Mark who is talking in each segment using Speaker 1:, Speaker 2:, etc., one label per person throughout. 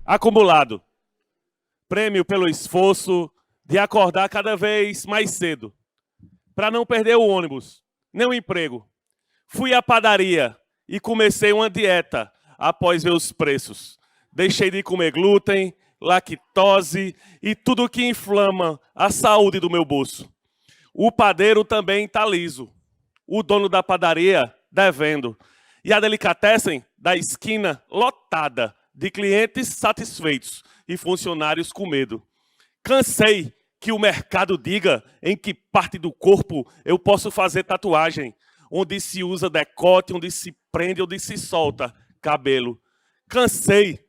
Speaker 1: Acumulado. Prêmio pelo esforço de acordar cada vez mais cedo, para não perder o ônibus, nem o emprego. Fui à padaria e comecei uma dieta após ver os preços. Deixei de comer glúten, lactose e tudo que inflama a saúde do meu bolso. O padeiro também está liso. O dono da padaria devendo. E a delicatessen da esquina lotada de clientes satisfeitos e funcionários com medo. Cansei que o mercado diga em que parte do corpo eu posso fazer tatuagem, onde se usa decote, onde se prende, onde se solta cabelo. Cansei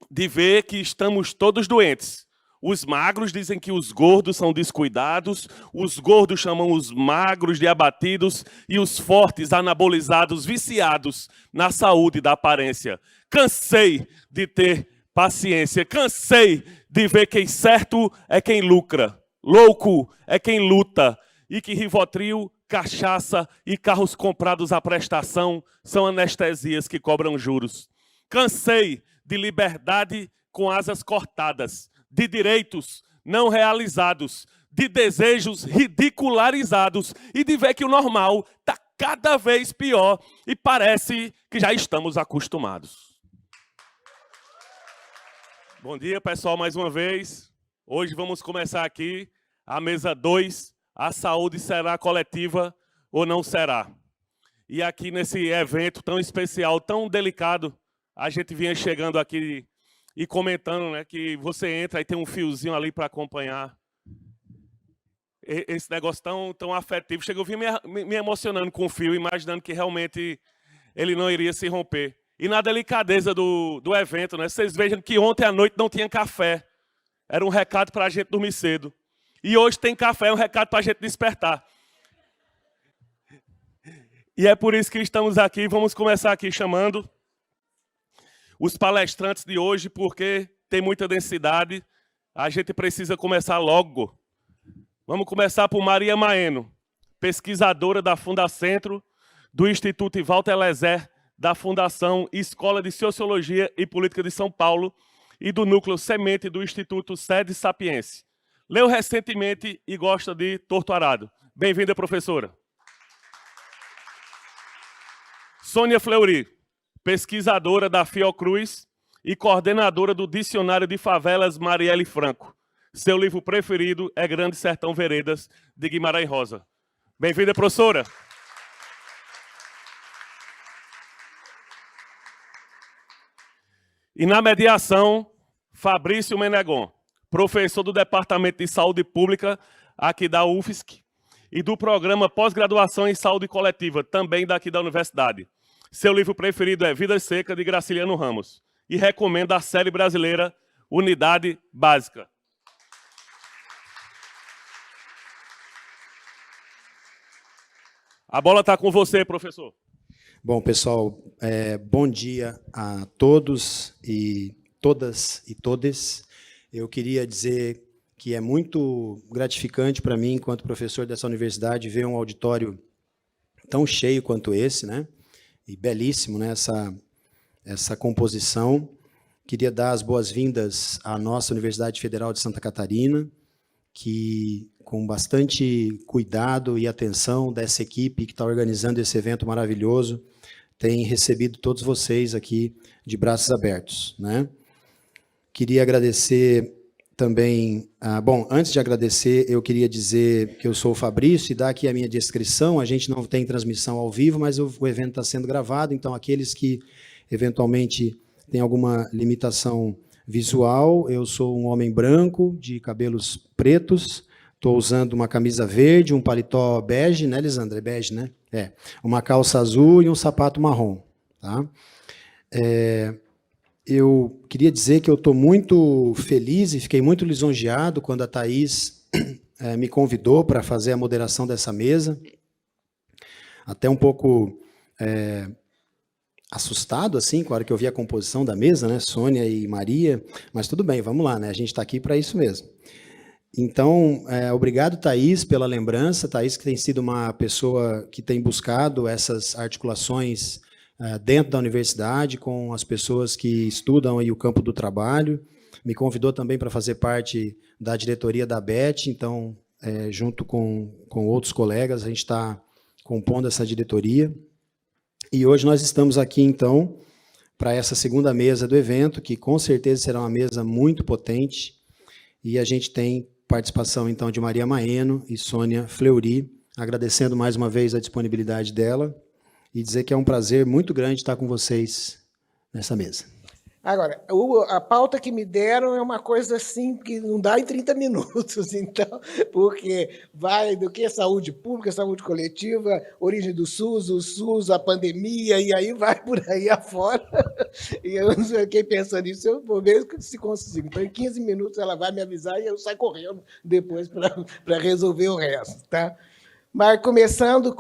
Speaker 1: de ver que estamos todos doentes. Os magros dizem que os gordos são descuidados, os gordos chamam os magros de abatidos e os fortes anabolizados, viciados na saúde da aparência. Cansei de ter paciência, cansei de ver que certo é quem lucra, louco é quem luta e que Rivotril, cachaça e carros comprados à prestação são anestesias que cobram juros. Cansei de liberdade com asas cortadas, de direitos não realizados, de desejos ridicularizados e de ver que o normal está cada vez pior e parece que já estamos acostumados. Bom dia, pessoal, mais uma vez. Hoje vamos começar aqui a mesa 2, a saúde será coletiva ou não será? E aqui nesse evento tão especial, tão delicado, a gente vinha chegando aqui e comentando, né, que você entra e tem um fiozinho ali para acompanhar. Esse negócio tão afetivo. Chega, eu vim me emocionando com o fio, imaginando que realmente ele não iria se romper. E na delicadeza do evento, né, vocês vejam que ontem à noite não tinha café. Era um recado para a gente dormir cedo. E hoje tem café, é um recado para a gente despertar. E é por isso que estamos aqui. Vamos começar aqui chamando os palestrantes de hoje, porque tem muita densidade. A gente precisa começar logo. Vamos começar por Maria Maeno, pesquisadora da Fundacentro, do Instituto Walter Eliezer, da Fundação Escola de Sociologia e Política de São Paulo e do Núcleo Semente do Instituto Sede Sapiense. Leu recentemente e gosta de Torto Arado. Bem-vinda, professora. Sônia Fleury, pesquisadora da Fiocruz e coordenadora do Dicionário de Favelas Marielle Franco. Seu livro preferido é Grande Sertão Veredas, de Guimarães Rosa. Bem-vinda, professora. E na mediação, Fabrício Menegon, professor do Departamento de Saúde Pública aqui da UFSC e do Programa Pós-Graduação em Saúde Coletiva, também daqui da Universidade. Seu livro preferido é Vida Seca, de Graciliano Ramos. E recomenda a série brasileira Unidade Básica. A bola está com você, professor.
Speaker 2: Bom, pessoal, bom dia a todos e todas e todes. Eu queria dizer que é muito gratificante para mim, enquanto professor dessa universidade, ver um auditório tão cheio quanto esse, né? E belíssimo, né? Essa composição. Queria dar as boas-vindas à nossa Universidade Federal de Santa Catarina, que, com bastante cuidado e atenção dessa equipe que está organizando esse evento maravilhoso, tem recebido todos vocês aqui de braços abertos, né? Queria agradecer também... bom, antes de agradecer, eu queria dizer que eu sou o Fabrício e dar aqui a minha descrição. A gente não tem transmissão ao vivo, mas o evento está sendo gravado, então aqueles que eventualmente têm alguma limitação visual, eu sou um homem branco, de cabelos pretos, estou usando uma camisa verde, um paletó bege, né, Lisandra? É bege, né? Uma calça azul e um sapato marrom. Tá? Eu queria dizer que eu estou muito feliz e fiquei muito lisonjeado quando a Thaís me convidou para fazer a moderação dessa mesa. Até um pouco assustado, assim, com a hora que eu vi a composição da mesa, né? Sônia e Maria, mas tudo bem, vamos lá, né? A gente está aqui para isso mesmo. Então, obrigado, Thaís, pela lembrança. Thaís, que tem sido uma pessoa que tem buscado essas articulações dentro da universidade, com as pessoas que estudam aí o campo do trabalho. Me convidou também para fazer parte da diretoria da ABET, então, junto com outros colegas, a gente está compondo essa diretoria. E hoje nós estamos aqui, então, para essa segunda mesa do evento, que com certeza será uma mesa muito potente, e a gente tem participação, então, de Maria Maeno e Sônia Fleury, agradecendo mais uma vez a disponibilidade dela, e dizer que é um prazer muito grande estar com vocês nessa mesa.
Speaker 3: Agora, a pauta que me deram é uma coisa assim que não dá em 30 minutos, então, porque vai do que saúde pública, saúde coletiva, origem do SUS, o SUS, a pandemia, e aí vai por aí afora. E eu fiquei pensando nisso, eu vou ver se consigo. Então, em 15 minutos ela vai me avisar e eu saio correndo depois para resolver o resto. Tá? Mas começando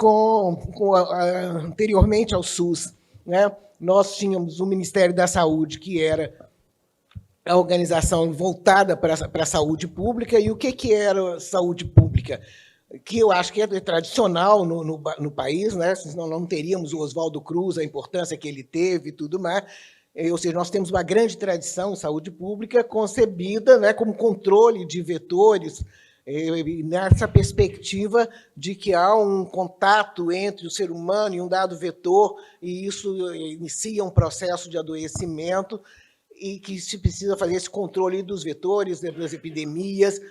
Speaker 3: anteriormente ao SUS, né? Nós tínhamos o Ministério da Saúde, que era a organização voltada para a saúde pública. E o que era saúde pública? Que eu acho que é tradicional no país, né? Senão não teríamos o Oswaldo Cruz, a importância que ele teve e tudo mais. Ou seja, nós temos uma grande tradição em saúde pública concebida, né, como controle de vetores, nessa perspectiva de que há um contato entre o ser humano e um dado vetor, e isso inicia um processo de adoecimento, e que se precisa fazer esse controle dos vetores, das epidemias,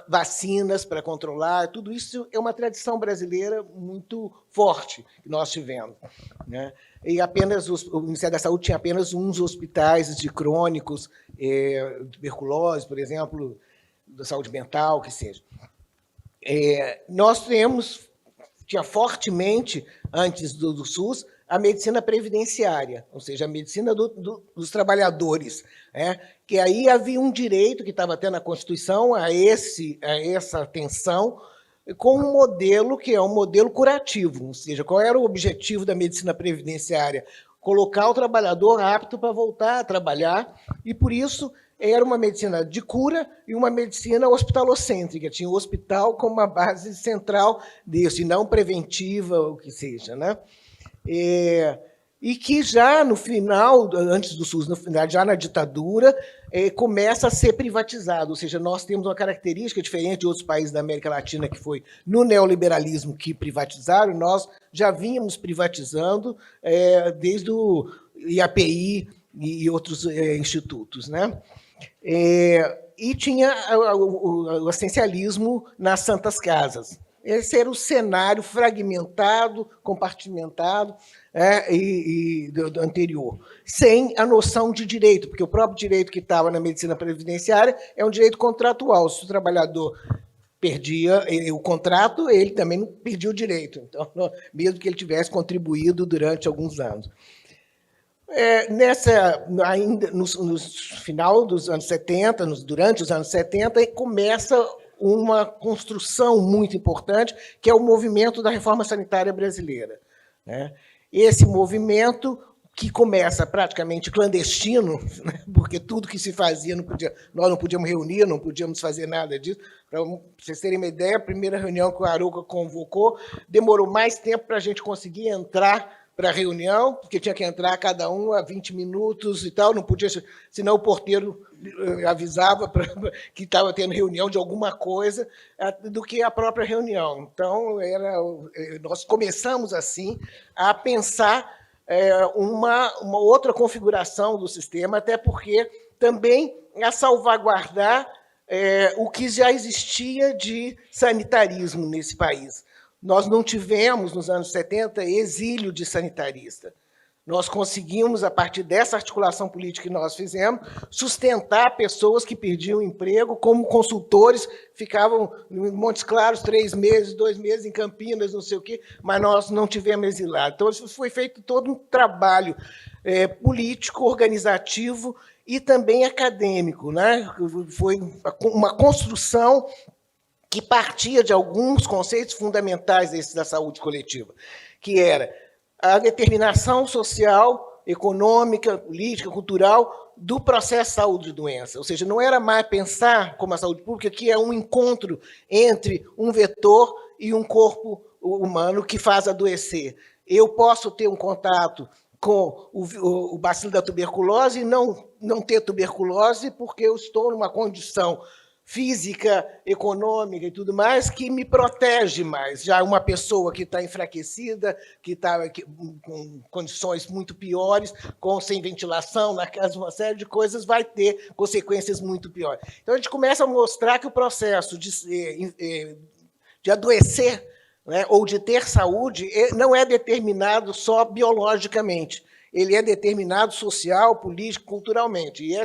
Speaker 3: vacinas para controlar, tudo isso é uma tradição brasileira muito forte que nós tivemos. Né? E apenas o Ministério da Saúde tinha apenas uns hospitais de crônicos, tuberculose, por exemplo, da saúde mental, que seja. Nós tinha fortemente, antes do SUS, a medicina previdenciária, ou seja, a medicina dos trabalhadores, que aí havia um direito que estava até na Constituição a essa atenção, com um modelo que é um modelo curativo, ou seja, qual era o objetivo da medicina previdenciária? Colocar o trabalhador apto para voltar a trabalhar, e por isso era uma medicina de cura e uma medicina hospitalocêntrica, tinha o hospital como uma base central disso, e não preventiva, o que seja, né? E que já no final, antes do SUS, já na ditadura, começa a ser privatizado, ou seja, nós temos uma característica diferente de outros países da América Latina, que foi no neoliberalismo que privatizaram, nós já vínhamos privatizando desde o IAPI e outros institutos, né? E tinha o assistencialismo nas santas casas. Esse era o cenário fragmentado, compartimentado do anterior, sem a noção de direito, porque o próprio direito que estava na medicina previdenciária é um direito contratual. Se o trabalhador perdia o contrato, ele também não perdia o direito, então, mesmo que ele tivesse contribuído durante alguns anos. Ainda no final dos anos 70, durante os anos 70, começa uma construção muito importante, que é o movimento da reforma sanitária brasileira. Né? Esse movimento, que começa praticamente clandestino, né? Porque tudo que se fazia, nós não podíamos reunir, não podíamos fazer nada disso. Para vocês terem uma ideia, a primeira reunião que o Arouca convocou demorou mais tempo para a gente conseguir entrar para a reunião, porque tinha que entrar cada um a 20 minutos e tal, não podia, senão o porteiro avisava que estava tendo reunião de alguma coisa do que a própria reunião. Então, nós começamos, assim, a pensar uma outra configuração do sistema, até porque também a salvaguardar o que já existia de sanitarismo nesse país. Nós não tivemos, nos anos 70, exílio de sanitarista. Nós conseguimos, a partir dessa articulação política que nós fizemos, sustentar pessoas que perdiam o emprego como consultores, ficavam em Montes Claros 3 meses, 2 meses, em Campinas, não sei o quê, mas nós não tivemos exilado. Então, isso foi feito todo um trabalho político, organizativo e também acadêmico. Né? Foi uma construção que partia de alguns conceitos fundamentais desses da saúde coletiva, que era a determinação social econômica, política, cultural do processo saúde e doença. Ou seja, não era mais pensar como a saúde pública, que é um encontro entre um vetor e um corpo humano que faz adoecer. Eu posso ter um contato com o bacilo da tuberculose e não ter tuberculose porque eu estou numa condição física, econômica e tudo mais, que me protege mais. Já uma pessoa que está enfraquecida, que está com condições muito piores, sem ventilação, na casa, uma série de coisas, vai ter consequências muito piores. Então, a gente começa a mostrar que o processo de adoecer, né, ou de ter saúde não é determinado só biologicamente, ele é determinado social, político, culturalmente. E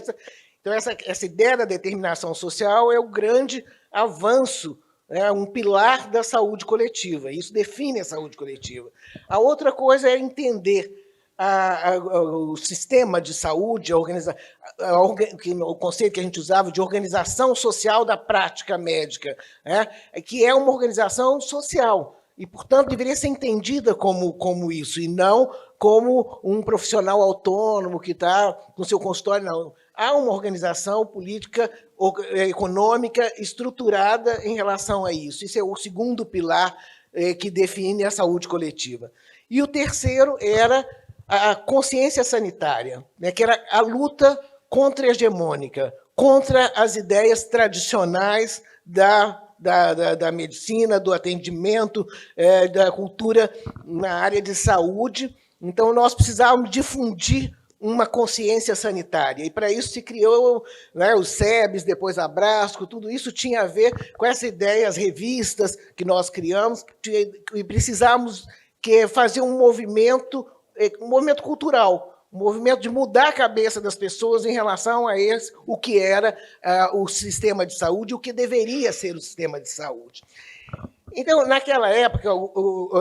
Speaker 3: então, essa ideia da determinação social é o grande avanço, um pilar da saúde coletiva. Isso define a saúde coletiva. A outra coisa é entender o sistema de saúde, o conceito que a gente usava de organização social da prática médica, que é uma organização social. E, portanto, deveria ser entendida como isso, e não como um profissional autônomo que está com seu consultório, não. Há uma organização política, econômica, estruturada em relação a isso. Isso é o segundo pilar que define a saúde coletiva. E o terceiro era a consciência sanitária, que era a luta contra-hegemônica, contra as ideias tradicionais da medicina, do atendimento, da cultura na área de saúde. Então, nós precisávamos difundir uma consciência sanitária. E, para isso, se criou, né, os SEBs, depois a Abrasco, tudo isso tinha a ver com essa ideia, as revistas que nós criamos, e precisávamos fazer um movimento cultural, um movimento de mudar a cabeça das pessoas em relação a o que era o sistema de saúde, o que deveria ser o sistema de saúde. Então, naquela época,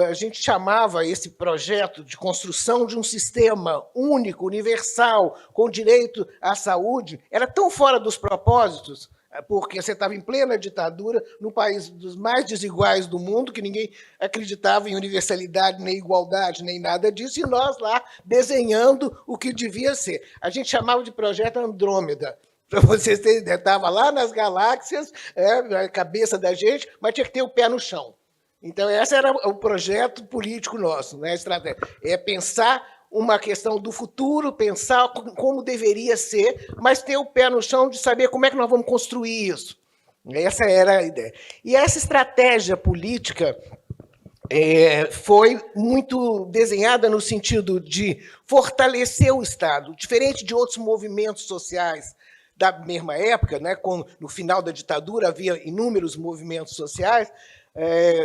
Speaker 3: a gente chamava esse projeto de construção de um sistema único, universal, com direito à saúde, era tão fora dos propósitos, porque você estava em plena ditadura, no país dos mais desiguais do mundo, que ninguém acreditava em universalidade, nem igualdade, nem nada disso, e nós lá desenhando o que devia ser. A gente chamava de projeto Andrômeda, para vocês terem ideia, estava lá nas galáxias, na cabeça da gente, mas tinha que ter o pé no chão. Então, esse era o projeto político nosso, né? Estratégia. É pensar uma questão do futuro, pensar como deveria ser, mas ter o pé no chão de saber como é que nós vamos construir isso. Essa era a ideia. E essa estratégia política foi muito desenhada no sentido de fortalecer o Estado, diferente de outros movimentos sociais da mesma época, né, no final da ditadura havia inúmeros movimentos sociais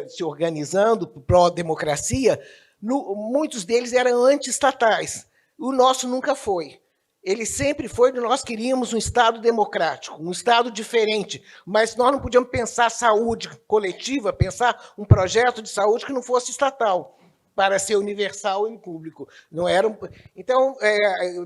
Speaker 3: se organizando pró-democracia, muitos deles eram anti-estatais. O nosso nunca foi. Ele sempre foi, nós queríamos um Estado democrático, um Estado diferente, mas nós não podíamos pensar saúde coletiva, pensar um projeto de saúde que não fosse estatal, para ser universal e público. Não era Então,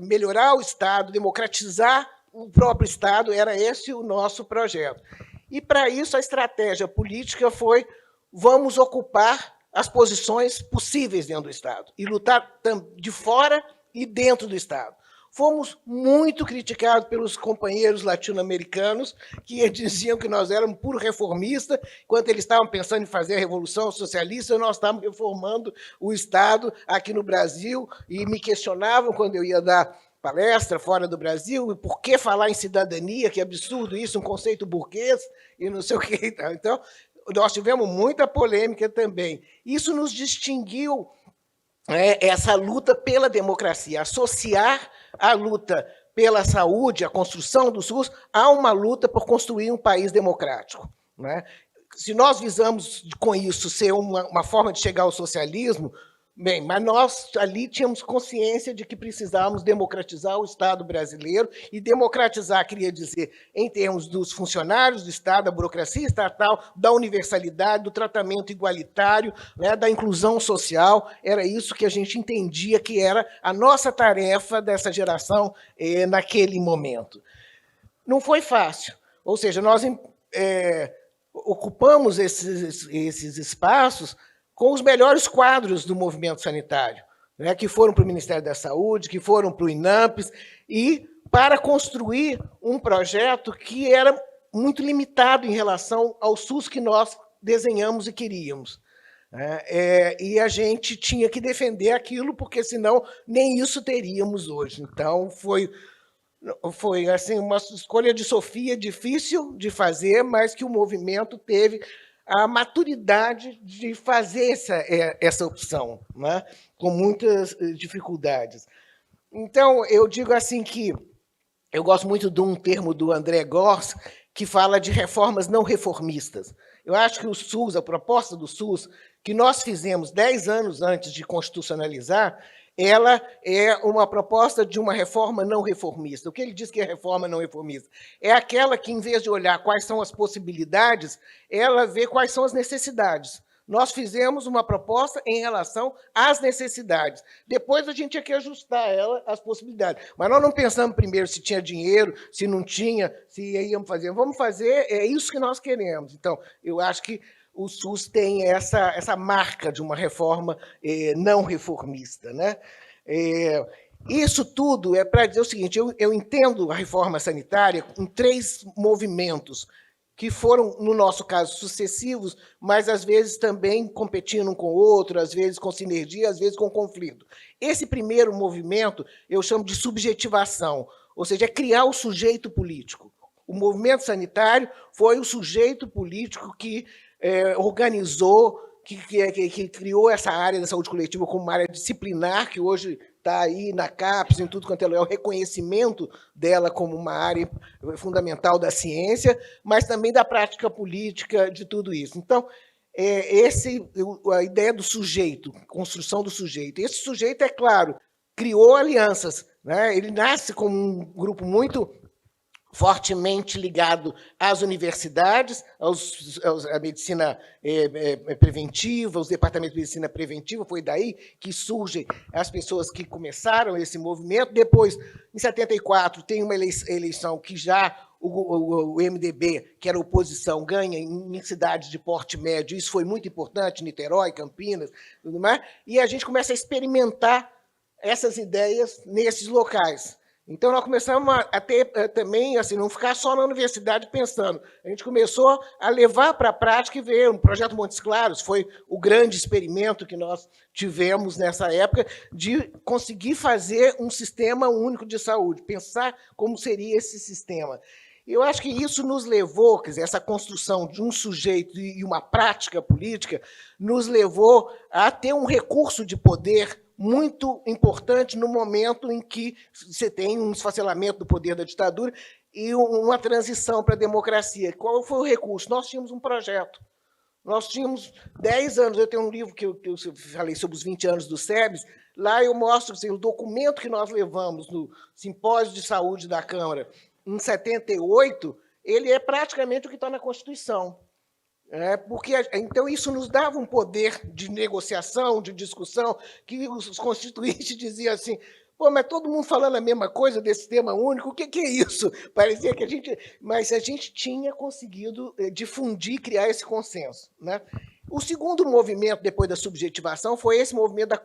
Speaker 3: melhorar o Estado, democratizar o próprio Estado, era esse o nosso projeto. E, para isso, a estratégia política foi: vamos ocupar as posições possíveis dentro do Estado e lutar de fora e dentro do Estado. Fomos muito criticados pelos companheiros latino-americanos, que diziam que nós éramos puro reformista, enquanto eles estavam pensando em fazer a Revolução Socialista, nós estávamos reformando o Estado aqui no Brasil, e me questionavam quando eu ia dar palestra fora do Brasil, e por que falar em cidadania, que absurdo isso, um conceito burguês, e não sei o quê. Então, nós tivemos muita polêmica também. Isso nos distinguiu, essa luta pela democracia, associar a luta pela saúde, a construção do SUS, a uma luta por construir um país democrático, né? Se nós visamos, com isso, ser uma forma de chegar ao socialismo, bem, mas nós ali tínhamos consciência de que precisávamos democratizar o Estado brasileiro, e democratizar queria dizer, em termos dos funcionários do Estado, da burocracia estatal, da universalidade, do tratamento igualitário, né, da inclusão social. Era isso que a gente entendia que era a nossa tarefa dessa geração naquele momento. Não foi fácil, ou seja, nós ocupamos esses espaços com os melhores quadros do movimento sanitário. né, que foram para o Ministério da Saúde, que foram para o INAMPS, e para construir um projeto que era muito limitado em relação ao SUS que nós desenhamos e queríamos. E a gente tinha que defender aquilo, porque senão nem isso teríamos hoje. Então, foi assim, uma escolha de Sofia difícil de fazer, mas que o movimento teve a maturidade de fazer essa opção, né? Com muitas dificuldades. Então, eu digo assim que eu gosto muito de um termo do André Gorz, que fala de reformas não reformistas. Eu acho que o SUS, a proposta do SUS, que nós fizemos 10 anos antes de constitucionalizar, ela é uma proposta de uma reforma não reformista. O que ele diz que é reforma não reformista? É aquela que, em vez de olhar quais são as possibilidades, ela vê quais são as necessidades. Nós fizemos uma proposta em relação às necessidades. Depois a gente tinha que ajustar ela às possibilidades. Mas nós não pensamos primeiro se tinha dinheiro, se não tinha, se íamos fazer. Vamos fazer, é isso que nós queremos. Então, eu acho que o SUS tem essa marca de uma reforma não reformista, né? Isso tudo é para dizer o seguinte, eu entendo a reforma sanitária em 3 movimentos, que foram, no nosso caso, sucessivos, mas, às vezes, também competindo um com o outro, às vezes com sinergia, às vezes com conflito. Esse primeiro movimento eu chamo de subjetivação, ou seja, é criar o sujeito político. O movimento sanitário foi o sujeito político que organizou, que criou essa área da saúde coletiva como uma área disciplinar, que hoje está aí na CAPES, em tudo quanto é o reconhecimento dela como uma área fundamental da ciência, mas também da prática política de tudo isso. Então, a ideia do sujeito, construção do sujeito. Esse sujeito, é claro, criou alianças, né? Ele nasce como um grupo muito fortemente ligado às universidades, à medicina preventiva, os departamentos de medicina preventiva, foi daí que surgem as pessoas que começaram esse movimento. Depois, em 74, tem uma eleição que já o MDB, que era oposição, ganha em cidades de porte médio, isso foi muito importante, Niterói, Campinas, tudo mais, e a gente começa a experimentar essas ideias nesses locais. Então, nós começamos a ter também, assim, não ficar só na universidade pensando. A gente começou a levar para a prática e ver. O Projeto Montes Claros foi o grande experimento que nós tivemos nessa época de conseguir fazer um sistema único de saúde, pensar como seria esse sistema. Eu acho que isso nos levou, quer dizer, essa construção de um sujeito e uma prática política, nos levou a ter um recurso de poder muito importante no momento em que você tem um esfacelamento do poder da ditadura e uma transição para a democracia. Qual foi o recurso? Nós tínhamos um projeto. Nós tínhamos 10 anos. Eu tenho um livro que eu falei sobre os 20 anos do SEBS. Lá eu mostro assim, o documento que nós levamos no Simpósio de Saúde da Câmara em 78, ele é praticamente o que está na Constituição. Porque, então, isso nos dava um poder de negociação, de discussão, que os constituintes diziam assim, pô, mas todo mundo falando a mesma coisa desse tema único, o que é isso? Parecia que a gente... Mas a gente tinha conseguido difundir, criar esse consenso, né? O segundo movimento, depois da subjetivação, foi esse movimento da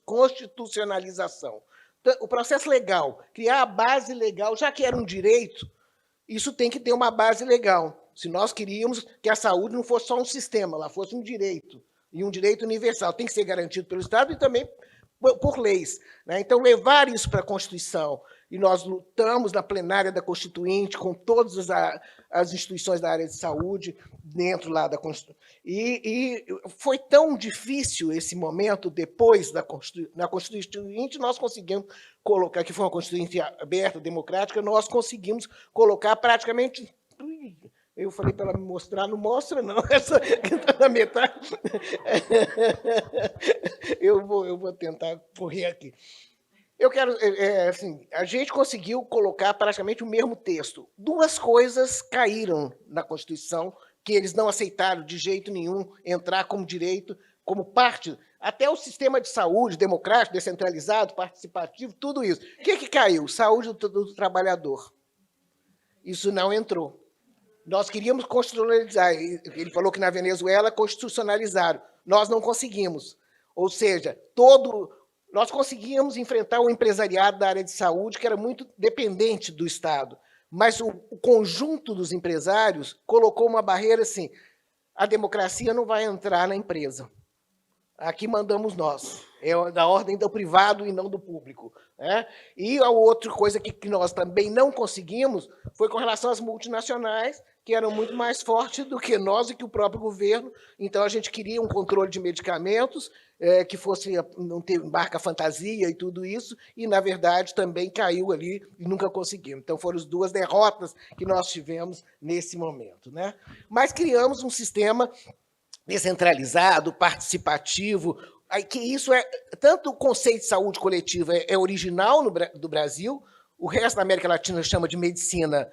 Speaker 3: constitucionalização. Então, o processo legal, criar a base legal, já que era um direito, isso tem que ter uma base legal. Se nós queríamos que a saúde não fosse só um sistema, ela fosse um direito, e um direito universal, tem que ser garantido pelo Estado e também por leis, né? Então, levar isso para a Constituição, e nós lutamos na plenária da Constituinte com todas as instituições da área de saúde dentro lá da Constituinte. E foi tão difícil esse momento, depois da Constituinte, nós conseguimos colocar, que foi uma Constituinte aberta, democrática, nós conseguimos colocar praticamente... Eu falei para ela me mostrar, não mostra, não, essa que está na metade. Eu vou tentar correr aqui. Eu quero, assim, a gente conseguiu colocar praticamente o mesmo texto. 2 coisas caíram na Constituição, que eles não aceitaram de jeito nenhum entrar como direito, como parte, até o sistema de saúde democrático, descentralizado, participativo, tudo isso. O que caiu? Saúde do trabalhador. Isso não entrou. Nós queríamos constitucionalizar. Ele falou que na Venezuela constitucionalizaram. Nós não conseguimos. Ou seja, nós conseguíamos enfrentar o empresariado da área de saúde, que era muito dependente do Estado, mas o conjunto dos empresários colocou uma barreira assim: a democracia não vai entrar na empresa. Aqui mandamos nós. É da ordem do privado e não do público. Né? E a outra coisa que nós também não conseguimos foi com relação às multinacionais, que eram muito mais fortes do que nós e que o próprio governo. Então, a gente queria um controle de medicamentos, que fosse não ter marca fantasia e tudo isso, e, na verdade, também caiu ali e nunca conseguimos. Então, foram as duas derrotas que nós tivemos nesse momento. Né? Mas criamos um sistema descentralizado, participativo, que isso é, tanto o conceito de saúde coletiva é original do Brasil, o resto da América Latina chama de medicina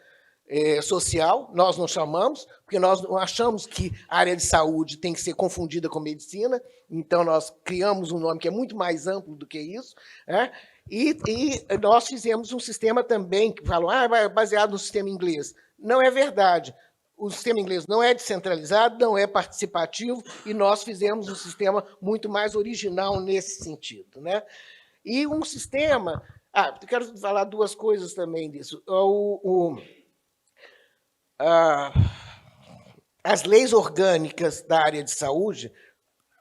Speaker 3: social, nós não chamamos, porque nós não achamos que a área de saúde tem que ser confundida com medicina, então nós criamos um nome que é muito mais amplo do que isso, né? E nós fizemos um sistema também que falam, baseado no sistema inglês. Não é verdade. O sistema inglês não é descentralizado, não é participativo, e nós fizemos um sistema muito mais original nesse sentido. Né? E um sistema... eu quero falar duas coisas também disso. As leis orgânicas da área de saúde,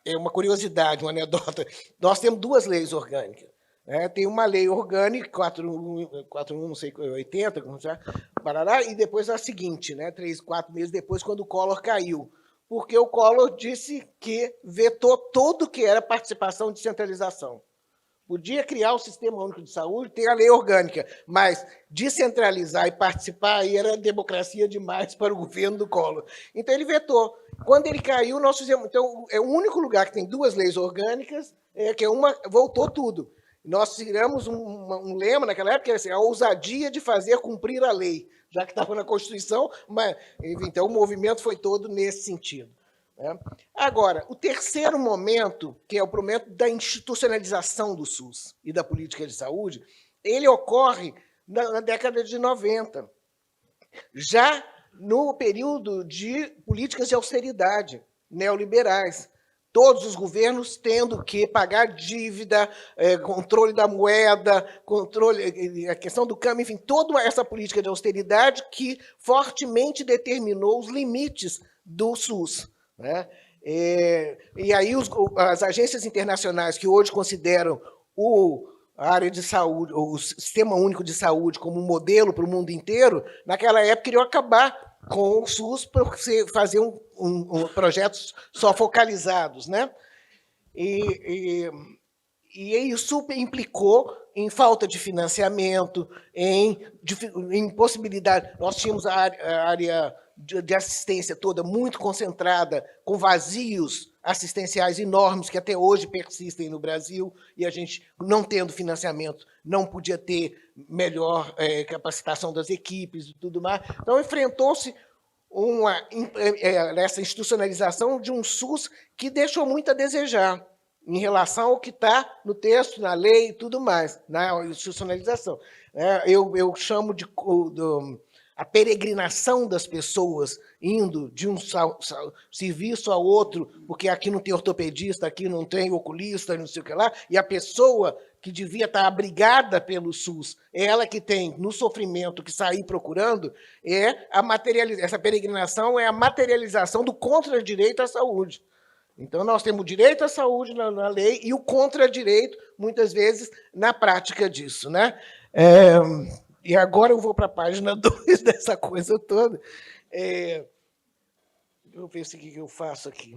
Speaker 3: é uma curiosidade, uma anedota. Nós temos duas leis orgânicas. Tem uma lei orgânica, 41, não sei, 80, barará, e depois a seguinte, 3, 4 meses depois, quando o Collor caiu. Porque o Collor disse que vetou tudo que era participação de descentralização. Podia criar o Sistema Único de Saúde, ter a lei orgânica, mas descentralizar e participar aí era democracia demais para o governo do Collor. Então, ele vetou. Quando ele caiu, nós fizemos... Então, é o único lugar que tem duas leis orgânicas, que uma voltou tudo. Nós tiramos um lema naquela época, que era assim, a ousadia de fazer cumprir a lei, já que estava na Constituição, mas, então, o movimento foi todo nesse sentido. Né? Agora, o terceiro momento, que é o momento da institucionalização do SUS e da política de saúde, ele ocorre na década de 90, já no período de políticas de austeridade neoliberais. Todos os governos tendo que pagar dívida, controle da moeda, controle, a questão do câmbio, enfim, toda essa política de austeridade que fortemente determinou os limites do SUS. Né? E aí as agências internacionais que hoje consideram a área de saúde, o Sistema Único de Saúde como modelo para o mundo inteiro, naquela época queriam acabar com o SUS para fazer projetos só focalizados. Né? E isso implicou em falta de financiamento, em impossibilidade. Nós tínhamos a área de assistência toda muito concentrada, com vazios assistenciais enormes que até hoje persistem no Brasil, e a gente, não tendo financiamento, não podia ter melhor capacitação das equipes e tudo mais. Então, enfrentou-se essa institucionalização de um SUS que deixou muito a desejar em relação ao que está no texto, na lei e tudo mais, na institucionalização. Eu chamo de a peregrinação das pessoas indo de um serviço a outro, porque aqui não tem ortopedista, aqui não tem oculista, não sei o que lá, e a pessoa que devia estar abrigada pelo SUS, é ela que tem, no sofrimento, que sair procurando, essa peregrinação é a materialização do contra-direito à saúde. Então, nós temos o direito à saúde na lei e o contra-direito, muitas vezes, na prática disso. Né? E agora eu vou para a página 2 dessa coisa toda. Deixa eu ver o que eu faço aqui.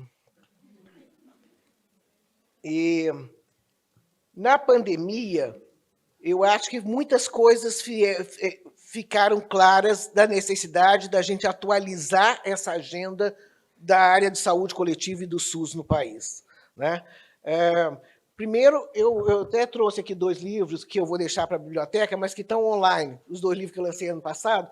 Speaker 3: Na pandemia, eu acho que muitas coisas ficaram claras da necessidade da gente atualizar essa agenda da área de saúde coletiva e do SUS no país. Né? Primeiro, eu até trouxe aqui 2 livros que eu vou deixar para a biblioteca, mas que estão online, os 2 livros que eu lancei ano passado.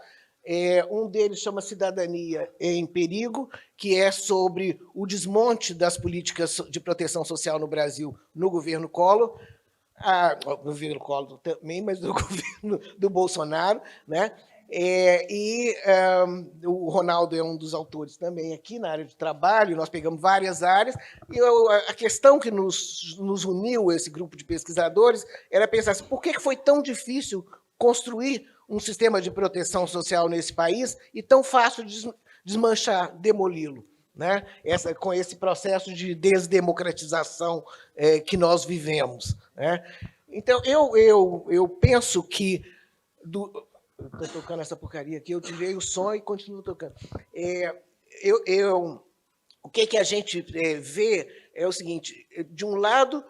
Speaker 3: Um deles chama Cidadania em Perigo, que é sobre o desmonte das políticas de proteção social no Brasil no governo Collor, no governo Collor também, mas no governo do Bolsonaro, né? O Ronaldo é um dos autores também aqui na área de trabalho, nós pegamos várias áreas, e a questão que nos uniu, esse grupo de pesquisadores, era pensar assim, por que foi tão difícil construir um sistema de proteção social nesse país e tão fácil de desmanchar, demoli-lo, né? Com esse processo de desdemocratização que nós vivemos, né? Então, eu penso que... Estou tocando essa porcaria aqui, eu tirei o som e continuo tocando. O que a gente vê é o seguinte, de um lado,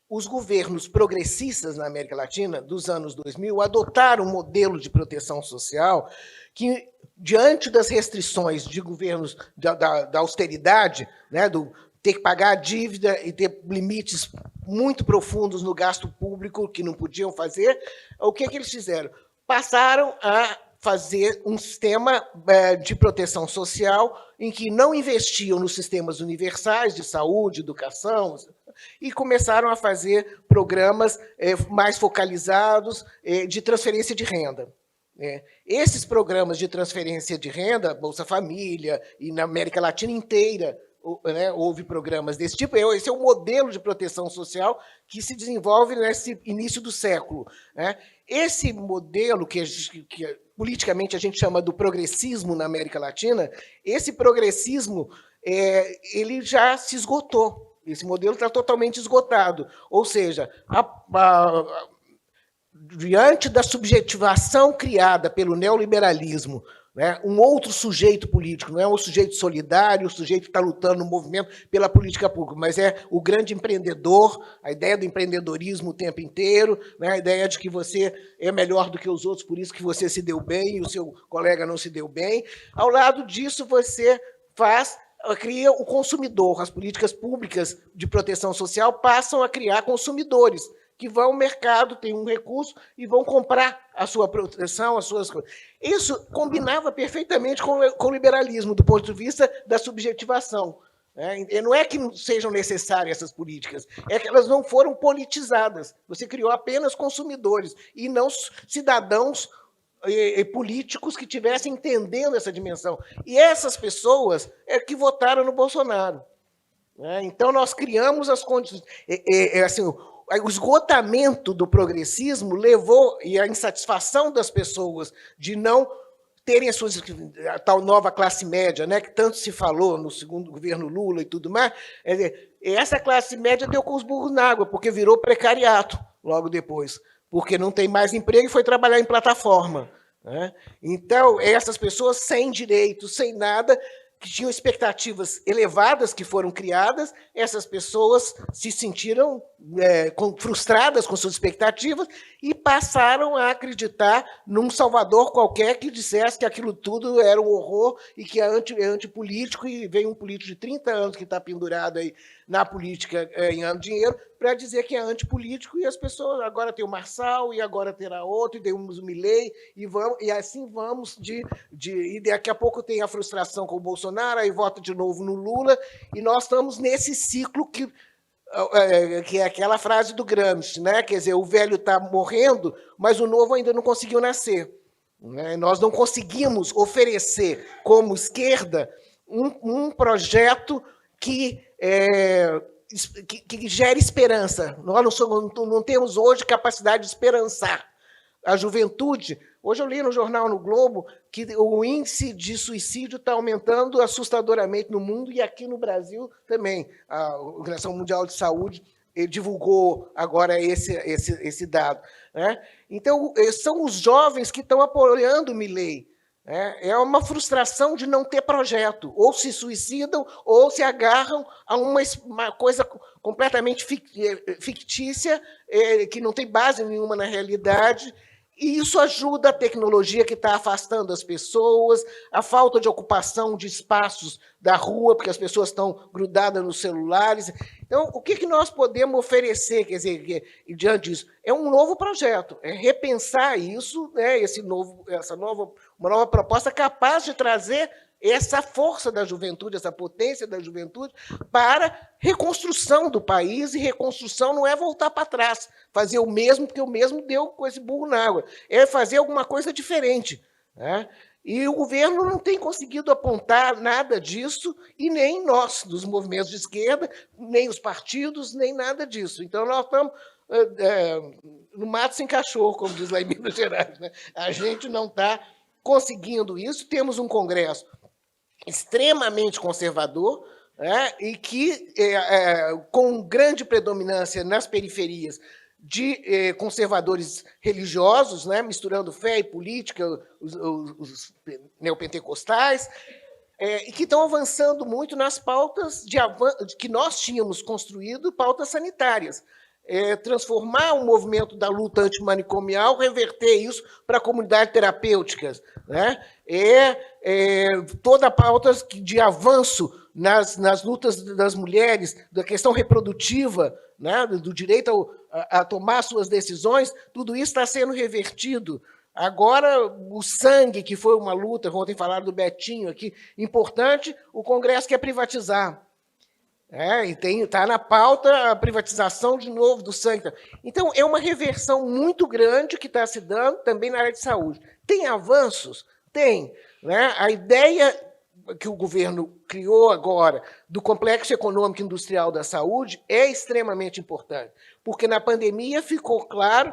Speaker 3: os governos progressistas na América Latina, dos anos 2000, adotaram um modelo de proteção social que, diante das restrições de governos da austeridade, né, do ter que pagar a dívida e ter limites muito profundos no gasto público que não podiam fazer, o que eles fizeram? Passaram a fazer um sistema de proteção social em que não investiam nos sistemas universais de saúde, educação, e começaram a fazer programas mais focalizados de transferência de renda. Esses programas de transferência de renda, Bolsa Família, e na América Latina inteira, houve programas desse tipo. Esse é o modelo de proteção social que se desenvolve nesse início do século. Esse modelo, que politicamente a gente chama do progressismo na América Latina, esse progressismo ele já se esgotou. Esse modelo está totalmente esgotado. Ou seja, diante da subjetivação criada pelo neoliberalismo, né, um outro sujeito político, não é um sujeito solidário, o sujeito que está lutando no movimento pela política pública, mas é o grande empreendedor, a ideia do empreendedorismo o tempo inteiro, né, a ideia de que você é melhor do que os outros, por isso que você se deu bem e o seu colega não se deu bem. Ao lado disso, você cria o consumidor. As políticas públicas de proteção social passam a criar consumidores, que vão ao mercado, têm um recurso e vão comprar a sua proteção, as suas coisas. Isso combinava perfeitamente com o liberalismo, do ponto de vista da subjetivação. Não é que não sejam necessárias essas políticas, é que elas não foram politizadas. Você criou apenas consumidores e não cidadãos políticos que estivessem entendendo essa dimensão. E essas pessoas que votaram no Bolsonaro. Então, nós criamos as condições... Assim, o esgotamento do progressismo levou, e a insatisfação das pessoas de não terem a tal nova classe média, né, que tanto se falou no segundo governo Lula e tudo mais, essa classe média deu com os burros na água, porque virou precariato logo depois, porque não tem mais emprego e foi trabalhar em plataforma. Então, essas pessoas sem direitos, sem nada, que tinham expectativas elevadas que foram criadas, essas pessoas se sentiram frustradas com suas expectativas e passaram a acreditar num salvador qualquer que dissesse que aquilo tudo era um horror e que é antipolítico, e vem um político de 30 anos que está pendurado aí na política ganhando dinheiro para dizer que é antipolítico, e as pessoas agora tem o Marçal, e agora terá outro, e temos o Milei, e assim vamos e daqui a pouco tem a frustração com o Bolsonaro, aí vota de novo no Lula, e nós estamos nesse ciclo que é aquela frase do Gramsci, né? Quer dizer, o velho está morrendo, mas o novo ainda não conseguiu nascer. Nós não conseguimos oferecer, como esquerda, um projeto que gere esperança. Nós não temos hoje capacidade de esperançar. A juventude... Hoje eu li no jornal No Globo que o índice de suicídio está aumentando assustadoramente no mundo e aqui no Brasil também. A Organização Mundial de Saúde divulgou agora esse dado. Então, são os jovens que estão apoiando o Milei. É uma frustração de não ter projeto. Ou se suicidam, ou se agarram a uma coisa completamente fictícia, que não tem base nenhuma na realidade. E isso ajuda a tecnologia que está afastando as pessoas, a falta de ocupação de espaços da rua, porque as pessoas estão grudadas nos celulares. Então, o que nós podemos oferecer, quer dizer, diante disso? É um novo projeto, é repensar isso, uma nova proposta capaz de trazer essa força da juventude, essa potência da juventude para reconstrução do país, e reconstrução não é voltar para trás, fazer o mesmo, porque o mesmo deu com esse burro na água, é fazer alguma coisa diferente. né? E o governo não tem conseguido apontar nada disso, e nem nós, dos movimentos de esquerda, nem os partidos, nem nada disso. Então, nós estamos no mato sem cachorro, como diz lá em Minas Gerais, né? A gente não está conseguindo isso. Temos um Congresso extremamente conservador, né? E que, com grande predominância nas periferias, de conservadores religiosos, né, misturando fé e política, os neopentecostais, e que estão avançando muito nas pautas que nós tínhamos construído, pautas sanitárias. Transformar o movimento da luta antimanicomial, reverter isso para comunidades terapêuticas, né? Toda a pauta de avanço nas lutas das mulheres, da questão reprodutiva, né, do direito a tomar suas decisões, tudo isso está sendo revertido. Agora, o sangue, que foi uma luta, ontem falaram do Betinho aqui, importante, o Congresso quer privatizar. E está na pauta a privatização de novo do sangue. Então, é uma reversão muito grande que está se dando também na área de saúde. Tem avanços? Tem. Né? A ideia que o governo criou agora do Complexo Econômico e Industrial da Saúde é extremamente importante, porque na pandemia ficou claro,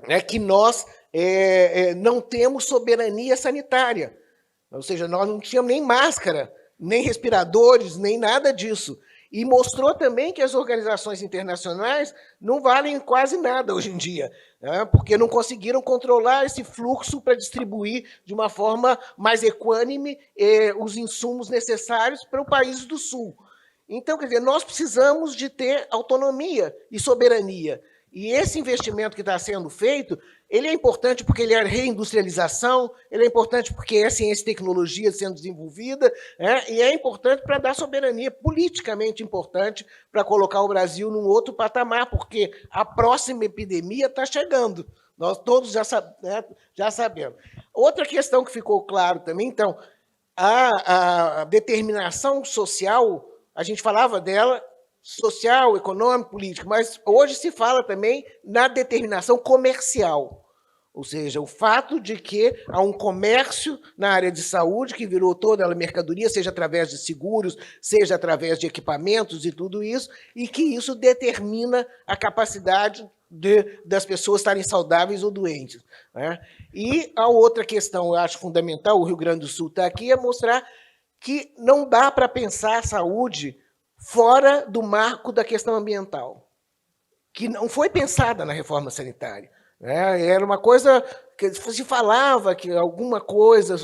Speaker 3: né, que nós não temos soberania sanitária, ou seja, nós não tínhamos nem máscara, nem respiradores, nem nada disso. E mostrou também que as organizações internacionais não valem quase nada hoje em dia, né, porque não conseguiram controlar esse fluxo para distribuir de uma forma mais equânime os insumos necessários para o país do Sul. Então, quer dizer, nós precisamos de ter autonomia e soberania. E esse investimento que está sendo feito, ele é importante porque ele é reindustrialização, ele é importante porque é ciência e tecnologia sendo desenvolvida, né? E é importante para dar soberania, politicamente importante, para colocar o Brasil num outro patamar, porque a próxima epidemia está chegando. Nós todos já sabemos. Outra questão que ficou claro também, então, a determinação social, a gente falava dela, social, econômico, político, mas hoje se fala também na determinação comercial, ou seja, o fato de que há um comércio na área de saúde que virou toda a mercadoria, seja através de seguros, seja através de equipamentos e tudo isso, e que isso determina a capacidade das pessoas estarem saudáveis ou doentes, né? E a outra questão, eu acho fundamental, o Rio Grande do Sul está aqui, é mostrar que não dá para pensar a saúde fora do marco da questão ambiental, que não foi pensada na reforma sanitária. Né? Era uma coisa que se falava que alguma coisa,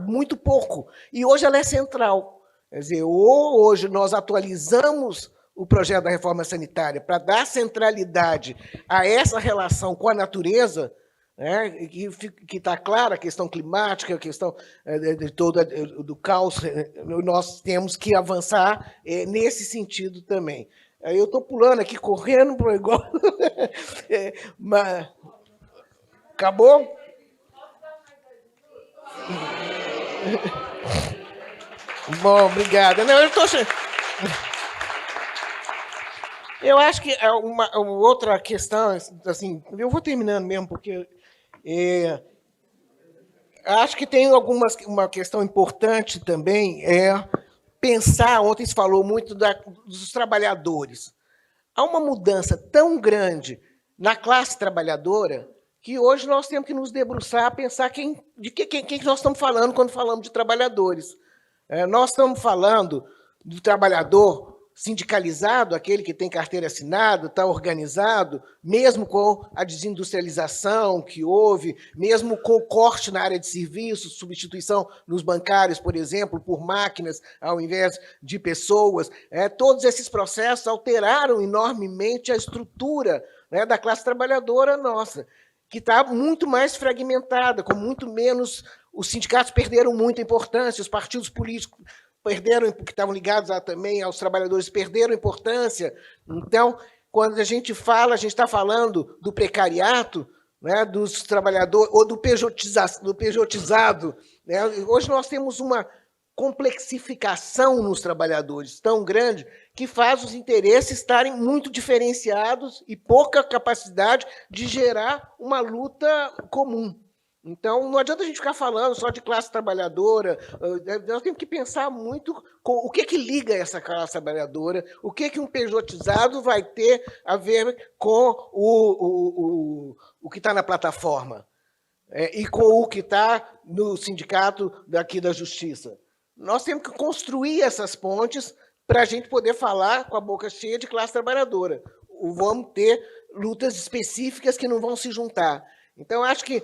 Speaker 3: muito pouco, e hoje ela é central. Quer dizer, hoje nós atualizamos o projeto da reforma sanitária para dar centralidade a essa relação com a natureza, né, que está clara a questão climática, a questão de todo do caos, nós temos que avançar nesse sentido também. Eu estou pulando aqui, correndo para o negócio. Mas... Acabou? Bom, obrigada. Não, eu acho que uma outra questão, assim, eu vou terminando mesmo, porque acho que tem uma questão importante também, pensar, ontem se falou muito dos trabalhadores. Há uma mudança tão grande na classe trabalhadora que hoje nós temos que nos debruçar a pensar de quem nós estamos falando quando falamos de trabalhadores. Nós estamos falando do trabalhador sindicalizado, aquele que tem carteira assinada, está organizado, mesmo com a desindustrialização que houve, mesmo com o corte na área de serviços, substituição nos bancários, por exemplo, por máquinas ao invés de pessoas. Todos esses processos alteraram enormemente a estrutura, né, da classe trabalhadora nossa, que está muito mais fragmentada, com muito menos... Os sindicatos perderam muita importância, os partidos políticos perderam, porque estavam ligados também aos trabalhadores, perderam importância. Então, quando a gente fala, a gente está falando do precariato, né, dos trabalhadores, ou do pejotizado. Né? Hoje nós temos uma complexificação nos trabalhadores tão grande que faz os interesses estarem muito diferenciados e pouca capacidade de gerar uma luta comum. Então, não adianta a gente ficar falando só de classe trabalhadora, nós temos que pensar muito o que liga essa classe trabalhadora, o que um pejotizado vai ter a ver com o que está na plataforma e com o que está no sindicato daqui da Justiça. Nós temos que construir essas pontes para a gente poder falar com a boca cheia de classe trabalhadora. Vamos ter lutas específicas que não vão se juntar. Então, acho que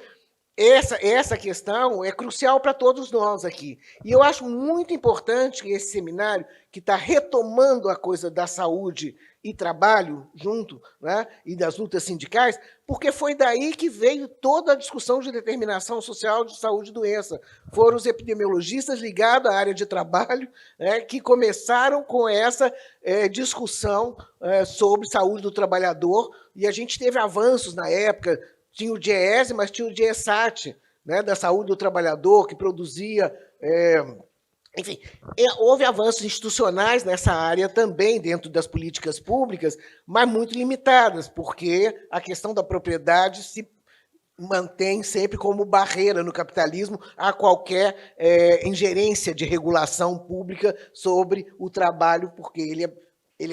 Speaker 3: essa questão é crucial para todos nós aqui. E eu acho muito importante que esse seminário, que está retomando a coisa da saúde e trabalho junto, né, e das lutas sindicais, porque foi daí que veio toda a discussão de determinação social de saúde e doença. Foram os epidemiologistas ligados à área de trabalho, né, que começaram com essa discussão sobre saúde do trabalhador, e a gente teve avanços na época. Tinha o DIEESE, mas tinha o DIESAT, né, da saúde do trabalhador, que produzia... enfim, houve avanços institucionais nessa área também, dentro das políticas públicas, mas muito limitadas, porque a questão da propriedade se mantém sempre como barreira no capitalismo a qualquer ingerência de regulação pública sobre o trabalho, porque ele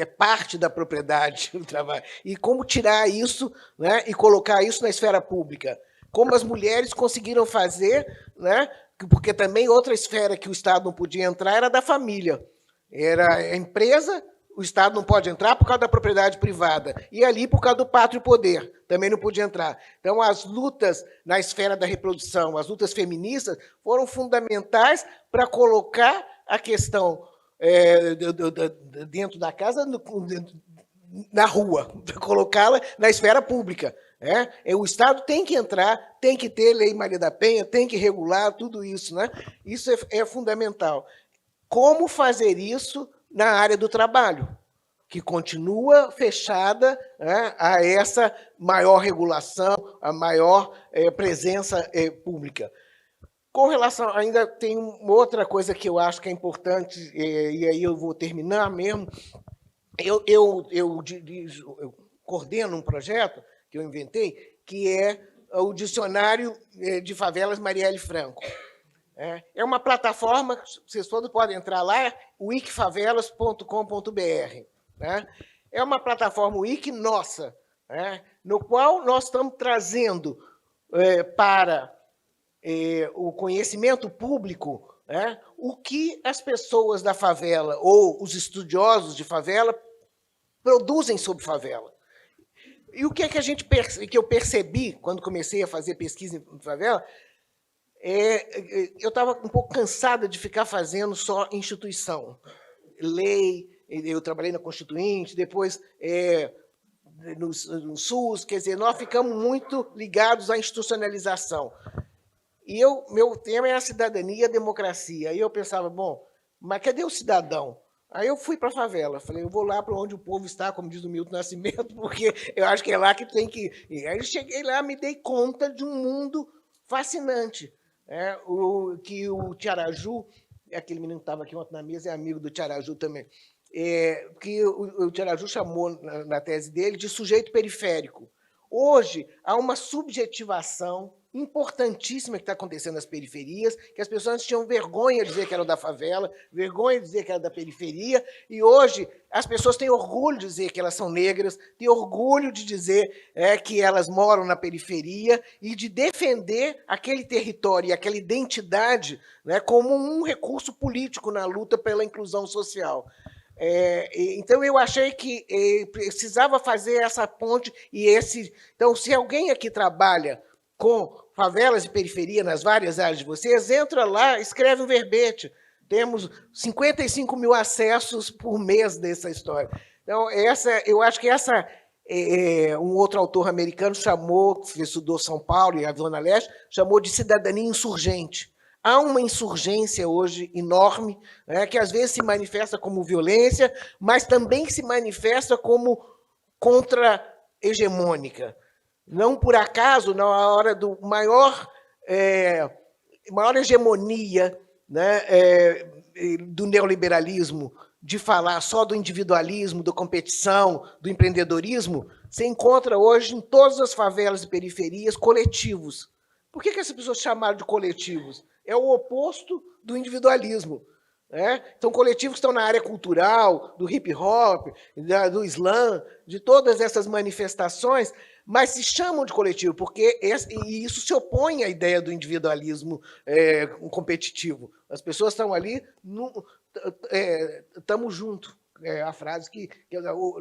Speaker 3: é parte da propriedade do trabalho. E como tirar isso, né, e colocar isso na esfera pública? Como as mulheres conseguiram fazer, né, porque também outra esfera que o Estado não podia entrar era da família. Era a empresa, o Estado não pode entrar por causa da propriedade privada. E ali, por causa do pátrio poder, também não podia entrar. Então, as lutas na esfera da reprodução, as lutas feministas, foram fundamentais para colocar a questão dentro da casa, na rua, colocá-la na esfera pública. O Estado tem que entrar, tem que ter Lei Maria da Penha, tem que regular tudo isso. Né? Isso é fundamental. Como fazer isso na área do trabalho, que continua fechada, né, a essa maior regulação, a maior presença pública. Com relação, ainda tem uma outra coisa que eu acho que é importante, e aí eu vou terminar mesmo. Eu coordeno um projeto que eu inventei, que é o Dicionário de Favelas Marielle Franco. É uma plataforma, vocês todos podem entrar lá, wikifavelas.com.br. Né? É uma plataforma wiki nossa, né, no qual nós estamos trazendo para o conhecimento público, né, o que as pessoas da favela ou os estudiosos de favela produzem sobre favela. E o que que eu percebi quando comecei a fazer pesquisa em favela, eu estava um pouco cansada de ficar fazendo só instituição, lei. Eu trabalhei na Constituinte, depois no SUS, quer dizer, nós ficamos muito ligados à institucionalização. E meu tema é a cidadania e a democracia. Aí eu pensava, bom, mas cadê o cidadão? Aí eu fui para a favela, falei, eu vou lá para onde o povo está, como diz o Milton Nascimento, porque eu acho que é lá que tem que ir. Aí eu cheguei lá, me dei conta de um mundo fascinante. Que o Tiaraju, aquele menino que estava aqui ontem na mesa, é amigo do Tiaraju também, que o Tiaraju chamou na tese dele de sujeito periférico. Hoje, há uma subjetivação importantíssima que está acontecendo nas periferias, que as pessoas antes tinham vergonha de dizer que eram da favela, vergonha de dizer que eram da periferia, e hoje as pessoas têm orgulho de dizer que elas são negras, têm orgulho de dizer que elas moram na periferia e de defender aquele território e aquela identidade, né, como um recurso político na luta pela inclusão social. Então, eu achei que precisava fazer essa ponte e esse... Então, se alguém aqui trabalha com favelas e periferia nas várias áreas de vocês, entra lá, escreve um verbete. Temos 55 mil acessos por mês dessa história. Então, eu acho que um outro autor americano chamou, que estudou São Paulo e a Zona Leste, chamou de cidadania insurgente. Há uma insurgência hoje enorme, né, que às vezes se manifesta como violência, mas também se manifesta como contra-hegemônica. Não por acaso, na hora do maior hegemonia, né, do neoliberalismo, de falar só do individualismo, da competição, do empreendedorismo, você encontra hoje em todas as favelas e periferias coletivos Por que essas pessoas chamaram de coletivos? É o oposto do individualismo. Né? São coletivos que estão na área cultural, do hip-hop, do slam, de todas essas manifestações, mas se chamam de coletivo, porque e isso se opõe à ideia do individualismo competitivo. As pessoas estão ali, estamos juntos. É a frase que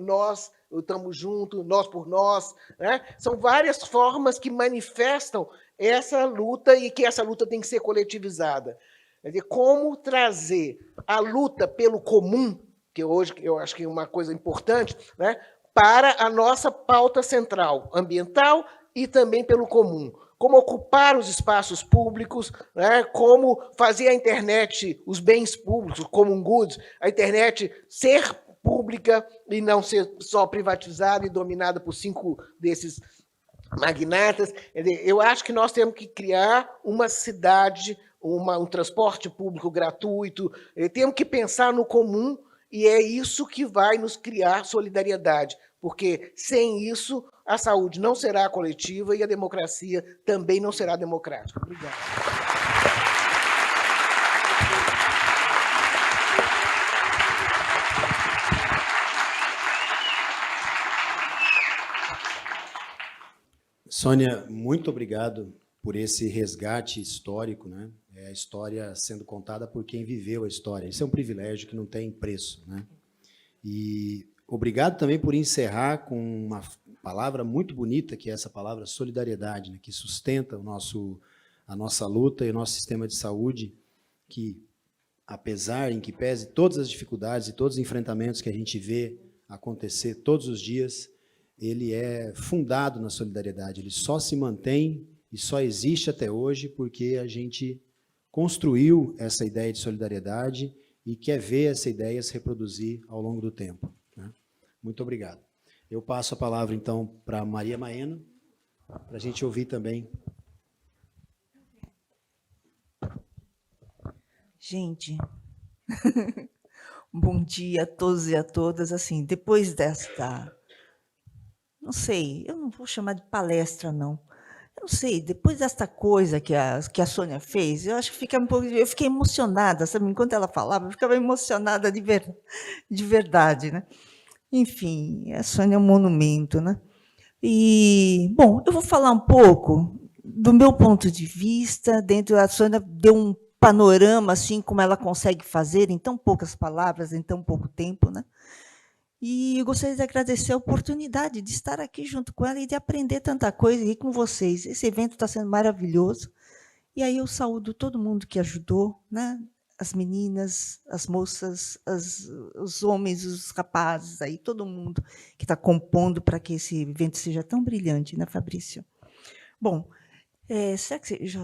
Speaker 3: nós estamos juntos, nós por nós. Né? São várias formas que manifestam essa luta e que essa luta tem que ser coletivizada. Quer dizer, como trazer a luta pelo comum, que hoje eu acho que é uma coisa importante, né, para a nossa pauta central, ambiental e também pelo comum. Como ocupar os espaços públicos, né, como fazer a internet, os bens públicos, os common goods, a internet ser pública e não ser só privatizada e dominada por 5 desses magnatas. Eu acho que nós temos que criar uma cidade, um transporte público gratuito, temos que pensar no comum, e é isso que vai nos criar solidariedade, porque sem isso a saúde não será coletiva e a democracia também não será democrática. Obrigado.
Speaker 2: Sônia, muito obrigado por esse resgate histórico, né? É a história sendo contada por quem viveu a história. Isso é um privilégio que não tem preço, né? E obrigado também por encerrar com uma palavra muito bonita, que é essa palavra solidariedade, né? Que sustenta a nossa luta e o nosso sistema de saúde, que, apesar em que pese todas as dificuldades e todos os enfrentamentos que a gente vê acontecer todos os dias, ele é fundado na solidariedade, ele só se mantém e só existe até hoje porque a gente construiu essa ideia de solidariedade e quer ver essa ideia se reproduzir ao longo do tempo. Né? Muito obrigado. Eu passo a palavra, então, para Maria Maena, para a gente ouvir também.
Speaker 4: Gente, bom dia a todos e a todas. Assim, depois desta... Não sei, eu não vou chamar de palestra, não. Eu não sei, depois desta coisa que a Sônia fez, eu acho que eu fiquei emocionada, sabe? Enquanto ela falava, eu ficava emocionada de verdade, né? Enfim, a Sônia é um monumento, né? E, bom, eu vou falar um pouco do meu ponto de vista, a Sônia deu um panorama, assim, como ela consegue fazer em tão poucas palavras, em tão pouco tempo, né? E eu gostaria de agradecer a oportunidade de estar aqui junto com ela e de aprender tanta coisa e com vocês. Esse evento está sendo maravilhoso. E aí eu saúdo todo mundo que ajudou, né? As meninas, as moças, os homens, os rapazes, aí, todo mundo que está compondo para que esse evento seja tão brilhante, né, Fabrício? Bom, será que você já...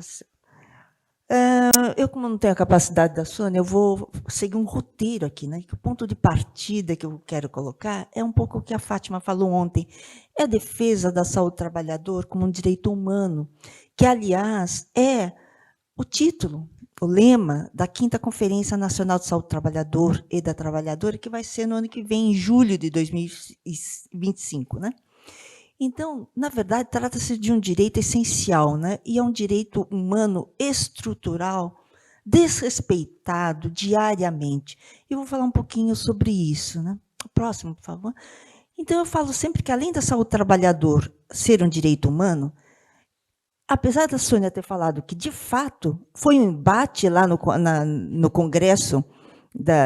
Speaker 4: Eu, como não tenho a capacidade da Sônia, eu vou seguir um roteiro aqui, né? O ponto de partida que eu quero colocar é um pouco o que a Fátima falou ontem, é a defesa da saúde do trabalhador como um direito humano, que, aliás, é o título, o lema da 5ª Conferência Nacional de Saúde do Trabalhador e da Trabalhadora, que vai ser no ano que vem, em julho de 2025, né? Então, na verdade, trata-se de um direito essencial, né? E é um direito humano estrutural, desrespeitado diariamente. Eu vou falar um pouquinho sobre isso, né? Próximo, por favor. Então, eu falo sempre que, além da saúde do trabalhador ser um direito humano, apesar da Sônia ter falado que, de fato, foi um embate lá no Congresso,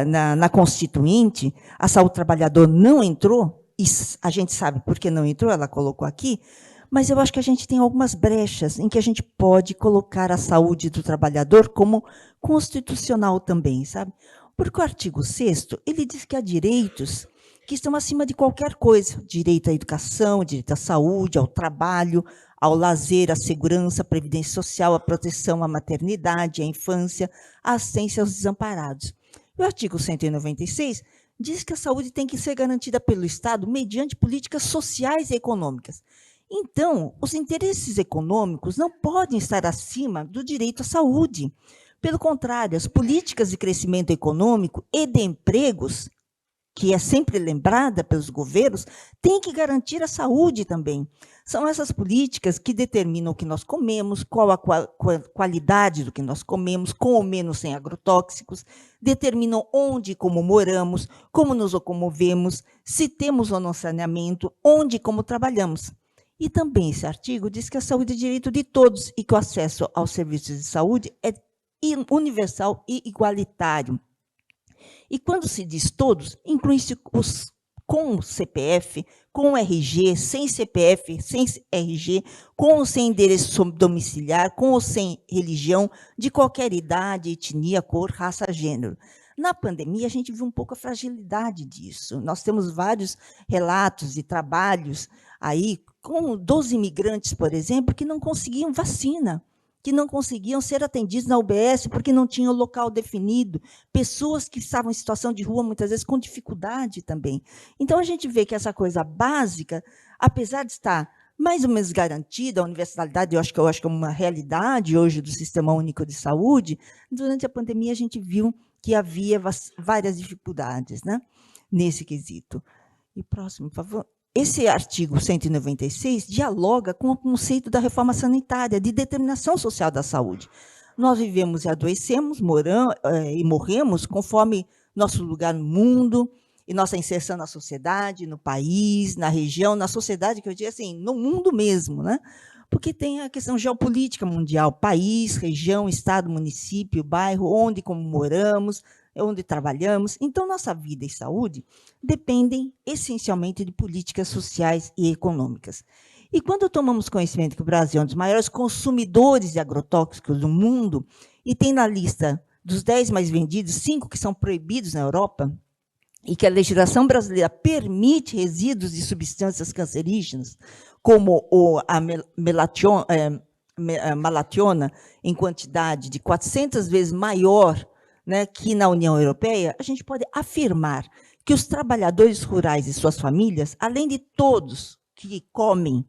Speaker 4: na Constituinte, a saúde do trabalhador não entrou, e a gente sabe por que não entrou, ela colocou aqui, mas eu acho que a gente tem algumas brechas em que a gente pode colocar a saúde do trabalhador como constitucional também, sabe? Porque o artigo 6º, ele diz que há direitos que estão acima de qualquer coisa, direito à educação, direito à saúde, ao trabalho, ao lazer, à segurança, à previdência social, à proteção à maternidade, à infância, à assistência aos desamparados. E o artigo 196 diz que a saúde tem que ser garantida pelo Estado mediante políticas sociais e econômicas. Então, os interesses econômicos não podem estar acima do direito à saúde. Pelo contrário, as políticas de crescimento econômico e de empregos que é sempre lembrada pelos governos, tem que garantir a saúde também. São essas políticas que determinam o que nós comemos, qual a qualidade do que nós comemos, com ou menos sem agrotóxicos, determinam onde e como moramos, como nos locomovemos, se temos ou não saneamento, onde e como trabalhamos. E também esse artigo diz que a saúde é direito de todos e que o acesso aos serviços de saúde é universal e igualitário. E quando se diz todos, inclui-se os com CPF, com RG, sem CPF, sem RG, com ou sem endereço domiciliar, com ou sem religião, de qualquer idade, etnia, cor, raça, gênero. Na pandemia, a gente viu um pouco a fragilidade disso. Nós temos vários relatos e trabalhos aí com 12 imigrantes, por exemplo, que não conseguiam vacina, que não conseguiam ser atendidos na UBS porque não tinham local definido, pessoas que estavam em situação de rua, muitas vezes, com dificuldade também. Então, a gente vê que essa coisa básica, apesar de estar mais ou menos garantida, a universalidade, eu acho que é uma realidade hoje do Sistema Único de Saúde, durante a pandemia a gente viu que havia várias dificuldades, né, nesse quesito. E próximo, por favor. Esse artigo 196 dialoga com o conceito da reforma sanitária, de determinação social da saúde. Nós vivemos e adoecemos, e morremos conforme nosso lugar no mundo e nossa inserção na sociedade, no país, na região, na sociedade, que eu digo assim, no mundo mesmo, né? Porque tem a questão geopolítica mundial, país, região, estado, município, bairro, onde e como moramos, onde trabalhamos. Então, nossa vida e saúde dependem essencialmente de políticas sociais e econômicas. E quando tomamos conhecimento que o Brasil é um dos maiores consumidores de agrotóxicos do mundo e tem na lista dos 10 mais vendidos, 5 que são proibidos na Europa, e que a legislação brasileira permite resíduos de substâncias cancerígenas, como a malationa, em quantidade de 400 vezes maior, né, que na União Europeia, a gente pode afirmar que os trabalhadores rurais e suas famílias, além de todos que comem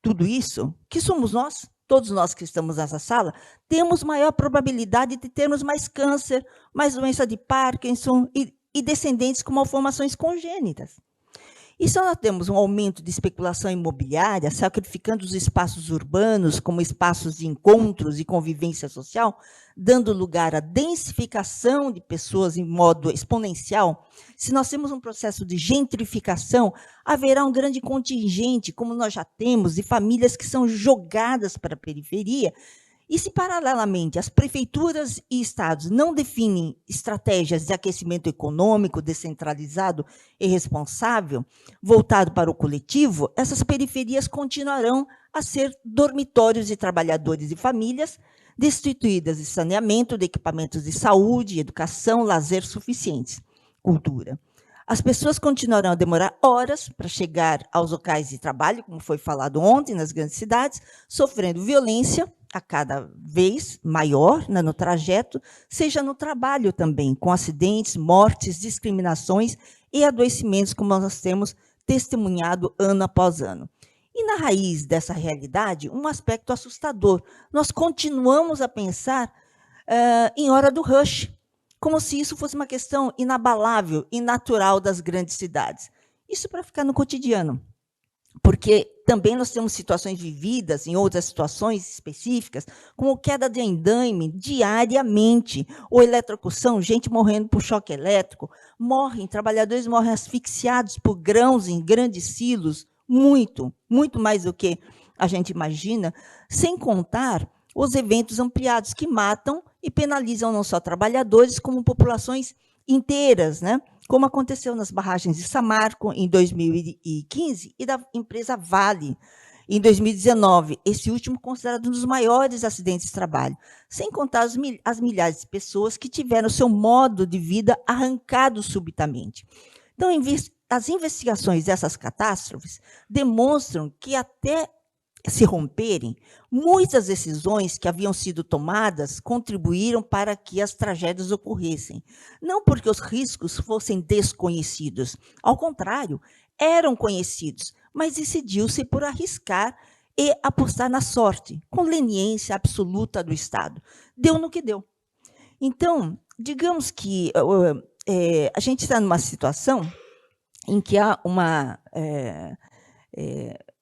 Speaker 4: tudo isso, que somos nós, todos nós que estamos nessa sala, temos maior probabilidade de termos mais câncer, mais doença de Parkinson e descendentes com malformações congênitas. E só nós temos um aumento de especulação imobiliária, sacrificando os espaços urbanos como espaços de encontros e convivência social, dando lugar à densificação de pessoas em modo exponencial. Se nós temos um processo de gentrificação, haverá um grande contingente, como nós já temos, de famílias que são jogadas para a periferia. E se, paralelamente, as prefeituras e estados não definem estratégias de aquecimento econômico descentralizado e responsável, voltado para o coletivo, essas periferias continuarão a ser dormitórios de trabalhadores e famílias, destituídas de saneamento, de equipamentos de saúde, educação, lazer suficientes, cultura. As pessoas continuarão a demorar horas para chegar aos locais de trabalho, como foi falado ontem, nas grandes cidades, sofrendo violência a cada vez maior, né, no trajeto, seja no trabalho também, com acidentes, mortes, discriminações e adoecimentos, como nós temos testemunhado ano após ano. E na raiz dessa realidade, um aspecto assustador. Nós continuamos a pensar em hora do rush, como se isso fosse uma questão inabalável e natural das grandes cidades. Isso para ficar no cotidiano, porque também nós temos situações vividas em outras situações específicas, como queda de andaime diariamente, ou eletrocução, gente morrendo por choque elétrico, trabalhadores morrem asfixiados por grãos em grandes silos, muito mais do que a gente imagina, sem contar os eventos ampliados que matam e penalizam não só trabalhadores, como populações inteiras, né? Como aconteceu nas barragens de Samarco, em 2015, e da empresa Vale, em 2019, esse último considerado um dos maiores acidentes de trabalho, sem contar as milhares de pessoas que tiveram seu modo de vida arrancado subitamente. Então, as investigações dessas catástrofes demonstram que, até se romperem, muitas decisões que haviam sido tomadas contribuíram para que as tragédias ocorressem. Não porque os riscos fossem desconhecidos, ao contrário, eram conhecidos, mas decidiu-se por arriscar e apostar na sorte, com leniência absoluta do Estado. Deu no que deu. Então, digamos que a gente está numa situação em que há uma...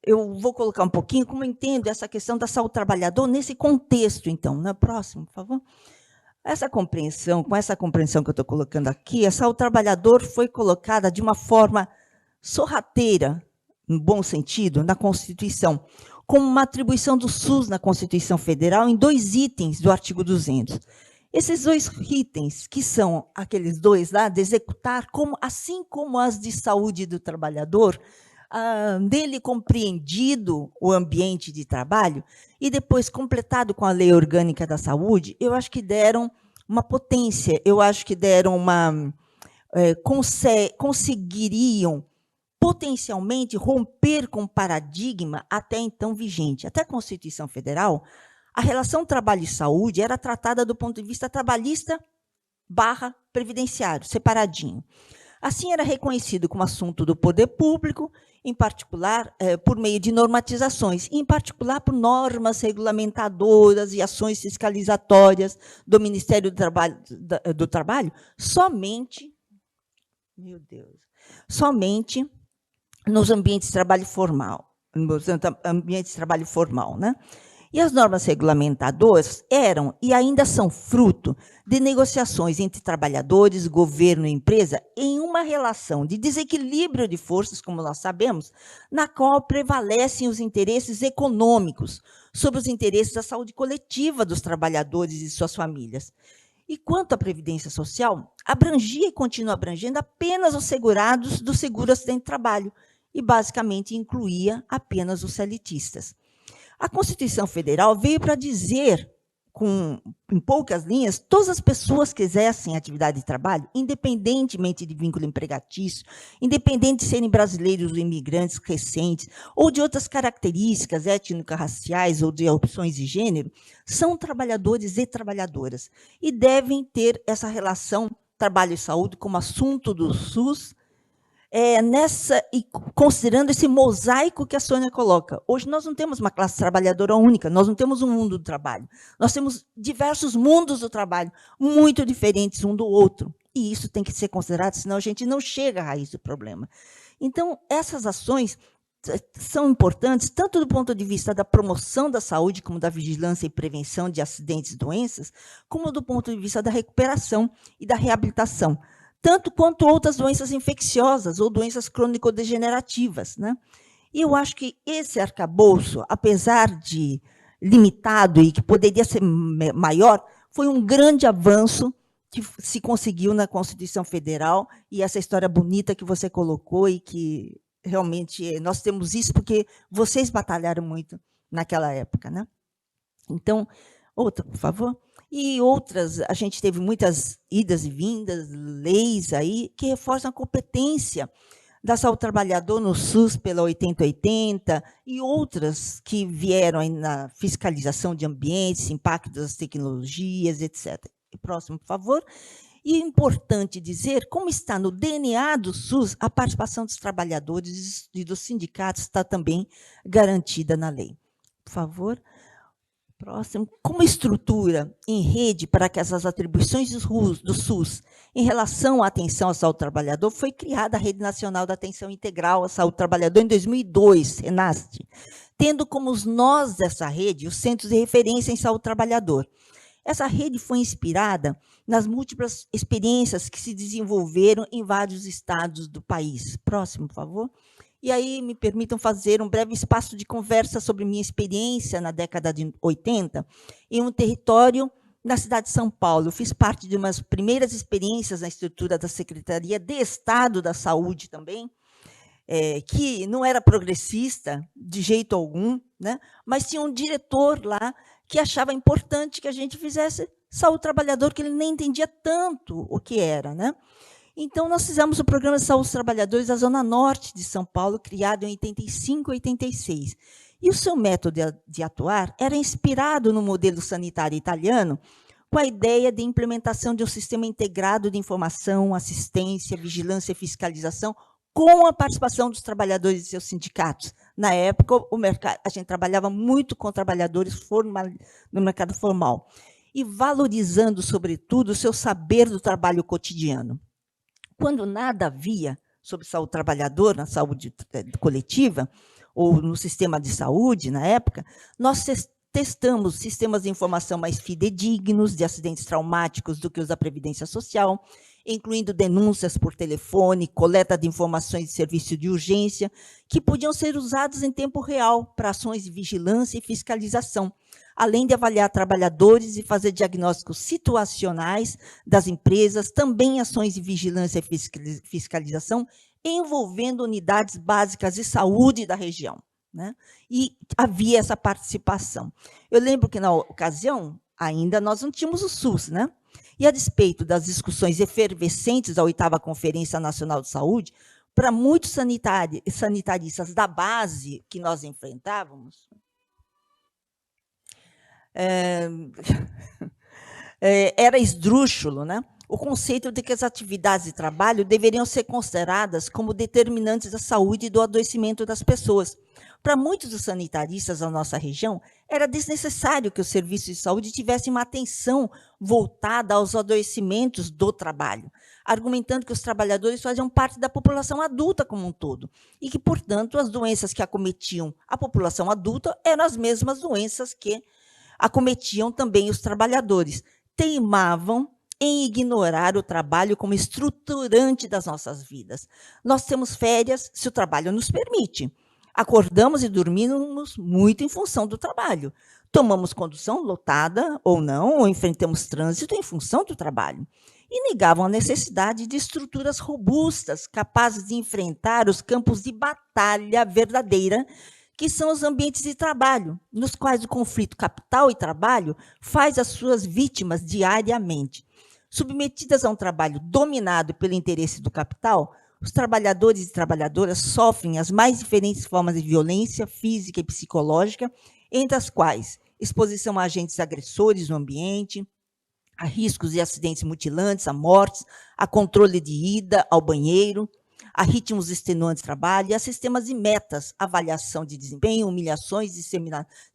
Speaker 4: eu vou colocar um pouquinho como eu entendo essa questão da saúde do trabalhador nesse contexto, então. Né? Próximo, por favor. Com essa compreensão que eu estou colocando aqui, a saúde do trabalhador foi colocada de uma forma sorrateira, no bom sentido, na Constituição, como uma atribuição do SUS na Constituição Federal em 2 itens do artigo 200. Esses 2 itens, que são aqueles 2 lá, de executar, assim como as de saúde do trabalhador, dele compreendido o ambiente de trabalho, e depois completado com a Lei Orgânica da Saúde, eu acho que deram uma potência, eu acho que deram conseguiriam potencialmente romper com o paradigma até então vigente. Até a Constituição Federal, a relação trabalho e saúde era tratada do ponto de vista trabalhista / previdenciário, separadinho. Assim, era reconhecido como assunto do poder público, em particular, por meio de normatizações, em particular por normas regulamentadoras e ações fiscalizatórias do Ministério do Trabalho, somente, meu Deus, somente nos ambientes de trabalho formal, né? E as normas regulamentadoras eram e ainda são fruto de negociações entre trabalhadores, governo e empresa em uma relação de desequilíbrio de forças, como nós sabemos, na qual prevalecem os interesses econômicos sobre os interesses da saúde coletiva dos trabalhadores e suas famílias. E quanto à Previdência Social, abrangia e continua abrangendo apenas os segurados do seguro-acidente de trabalho e, basicamente, incluía apenas os CLTistas. A Constituição Federal veio para dizer, em poucas linhas, todas as pessoas que exercem atividade de trabalho, independentemente de vínculo empregatício, independente de serem brasileiros ou imigrantes recentes, ou de outras características étnico-raciais ou de opções de gênero, são trabalhadores e trabalhadoras, e devem ter essa relação trabalho e saúde como assunto do SUS, e considerando esse mosaico que a Sônia coloca. Hoje nós não temos uma classe trabalhadora única, nós não temos um mundo do trabalho. Nós temos diversos mundos do trabalho, muito diferentes um do outro. E isso tem que ser considerado, senão a gente não chega à raiz do problema. Então, essas ações são importantes, tanto do ponto de vista da promoção da saúde, como da vigilância e prevenção de acidentes e doenças, como do ponto de vista da recuperação e da reabilitação, tanto quanto outras doenças infecciosas ou doenças crônico-degenerativas. Né? E eu acho que esse arcabouço, apesar de limitado e que poderia ser maior, foi um grande avanço que se conseguiu na Constituição Federal, e essa história bonita que você colocou, e que realmente nós temos isso porque vocês batalharam muito naquela época. Né? Então, outra, por favor. E outras, a gente teve muitas idas e vindas, leis aí, que reforçam a competência da saúde do trabalhador no SUS pela 8080, e outras que vieram aí na fiscalização de ambientes, impacto das tecnologias, etc. E próximo, por favor. E é importante dizer como está no DNA do SUS a participação dos trabalhadores e dos sindicatos está também garantida na lei. Por favor. Próximo. Como estrutura em rede para que essas atribuições do SUS em relação à atenção à saúde do trabalhador, foi criada a Rede Nacional da Atenção Integral à Saúde do Trabalhador em 2002, RENAST, tendo como os nós dessa rede os centros de referência em saúde do trabalhador. Essa rede foi inspirada nas múltiplas experiências que se desenvolveram em vários estados do país. Próximo, por favor. E aí, me permitam fazer um breve espaço de conversa sobre minha experiência na década de 80 em um território na cidade de São Paulo. Eu fiz parte de umas primeiras experiências na estrutura da Secretaria de Estado da Saúde também, que não era progressista de jeito algum, né? Mas tinha um diretor lá que achava importante que a gente fizesse saúde do trabalhador, que ele nem entendia tanto o que era, né? Então, nós fizemos o Programa de Saúde dos Trabalhadores da Zona Norte de São Paulo, criado em 85 e 86. E o seu método de atuar era inspirado no modelo sanitário italiano, com a ideia de implementação de um sistema integrado de informação, assistência, vigilância e fiscalização, com a participação dos trabalhadores e seus sindicatos. Na época, a gente trabalhava muito com trabalhadores no mercado formal, e valorizando, sobretudo, o seu saber do trabalho cotidiano. quando nada havia sobre saúde do trabalhador, na saúde coletiva, ou no sistema de saúde, na época, nós testamos sistemas de informação mais fidedignos de acidentes traumáticos do que os da Previdência Social, incluindo denúncias por telefone, coleta de informações de serviço de urgência, que podiam ser usados em tempo real para ações de vigilância e fiscalização, além de avaliar trabalhadores e fazer diagnósticos situacionais das empresas, também ações de vigilância e fiscalização, envolvendo unidades básicas de saúde da região, né? E havia essa participação. Eu lembro que, na ocasião, ainda nós não tínhamos o SUS, né? E, a despeito das discussões efervescentes da 8ª Conferência Nacional de Saúde, para muitos sanitaristas da base que nós enfrentávamos, era esdrúxulo, né? O conceito de que as atividades de trabalho deveriam ser consideradas como determinantes da saúde e do adoecimento das pessoas. Para muitos dos sanitaristas da nossa região, era desnecessário que os serviços de saúde tivessem uma atenção voltada aos adoecimentos do trabalho, argumentando que os trabalhadores faziam parte da população adulta como um todo, e que, portanto, as doenças que acometiam a população adulta eram as mesmas doenças que acometiam também os trabalhadores. Teimavam em ignorar o trabalho como estruturante das nossas vidas. Nós temos férias se o trabalho nos permite. Acordamos e dormimos muito em função do trabalho. Tomamos condução lotada ou não, ou enfrentamos trânsito em função do trabalho. E negavam a necessidade de estruturas robustas, capazes de enfrentar os campos de batalha verdadeira, que são os ambientes de trabalho, nos quais o conflito capital e trabalho faz as suas vítimas diariamente. Submetidas a um trabalho dominado pelo interesse do capital, os trabalhadores e trabalhadoras sofrem as mais diferentes formas de violência física e psicológica, entre as quais exposição a agentes agressores no ambiente, a riscos e acidentes mutilantes, a mortes, a controle de ida ao banheiro, a ritmos extenuantes de trabalho e a sistemas de metas, avaliação de desempenho, humilhações,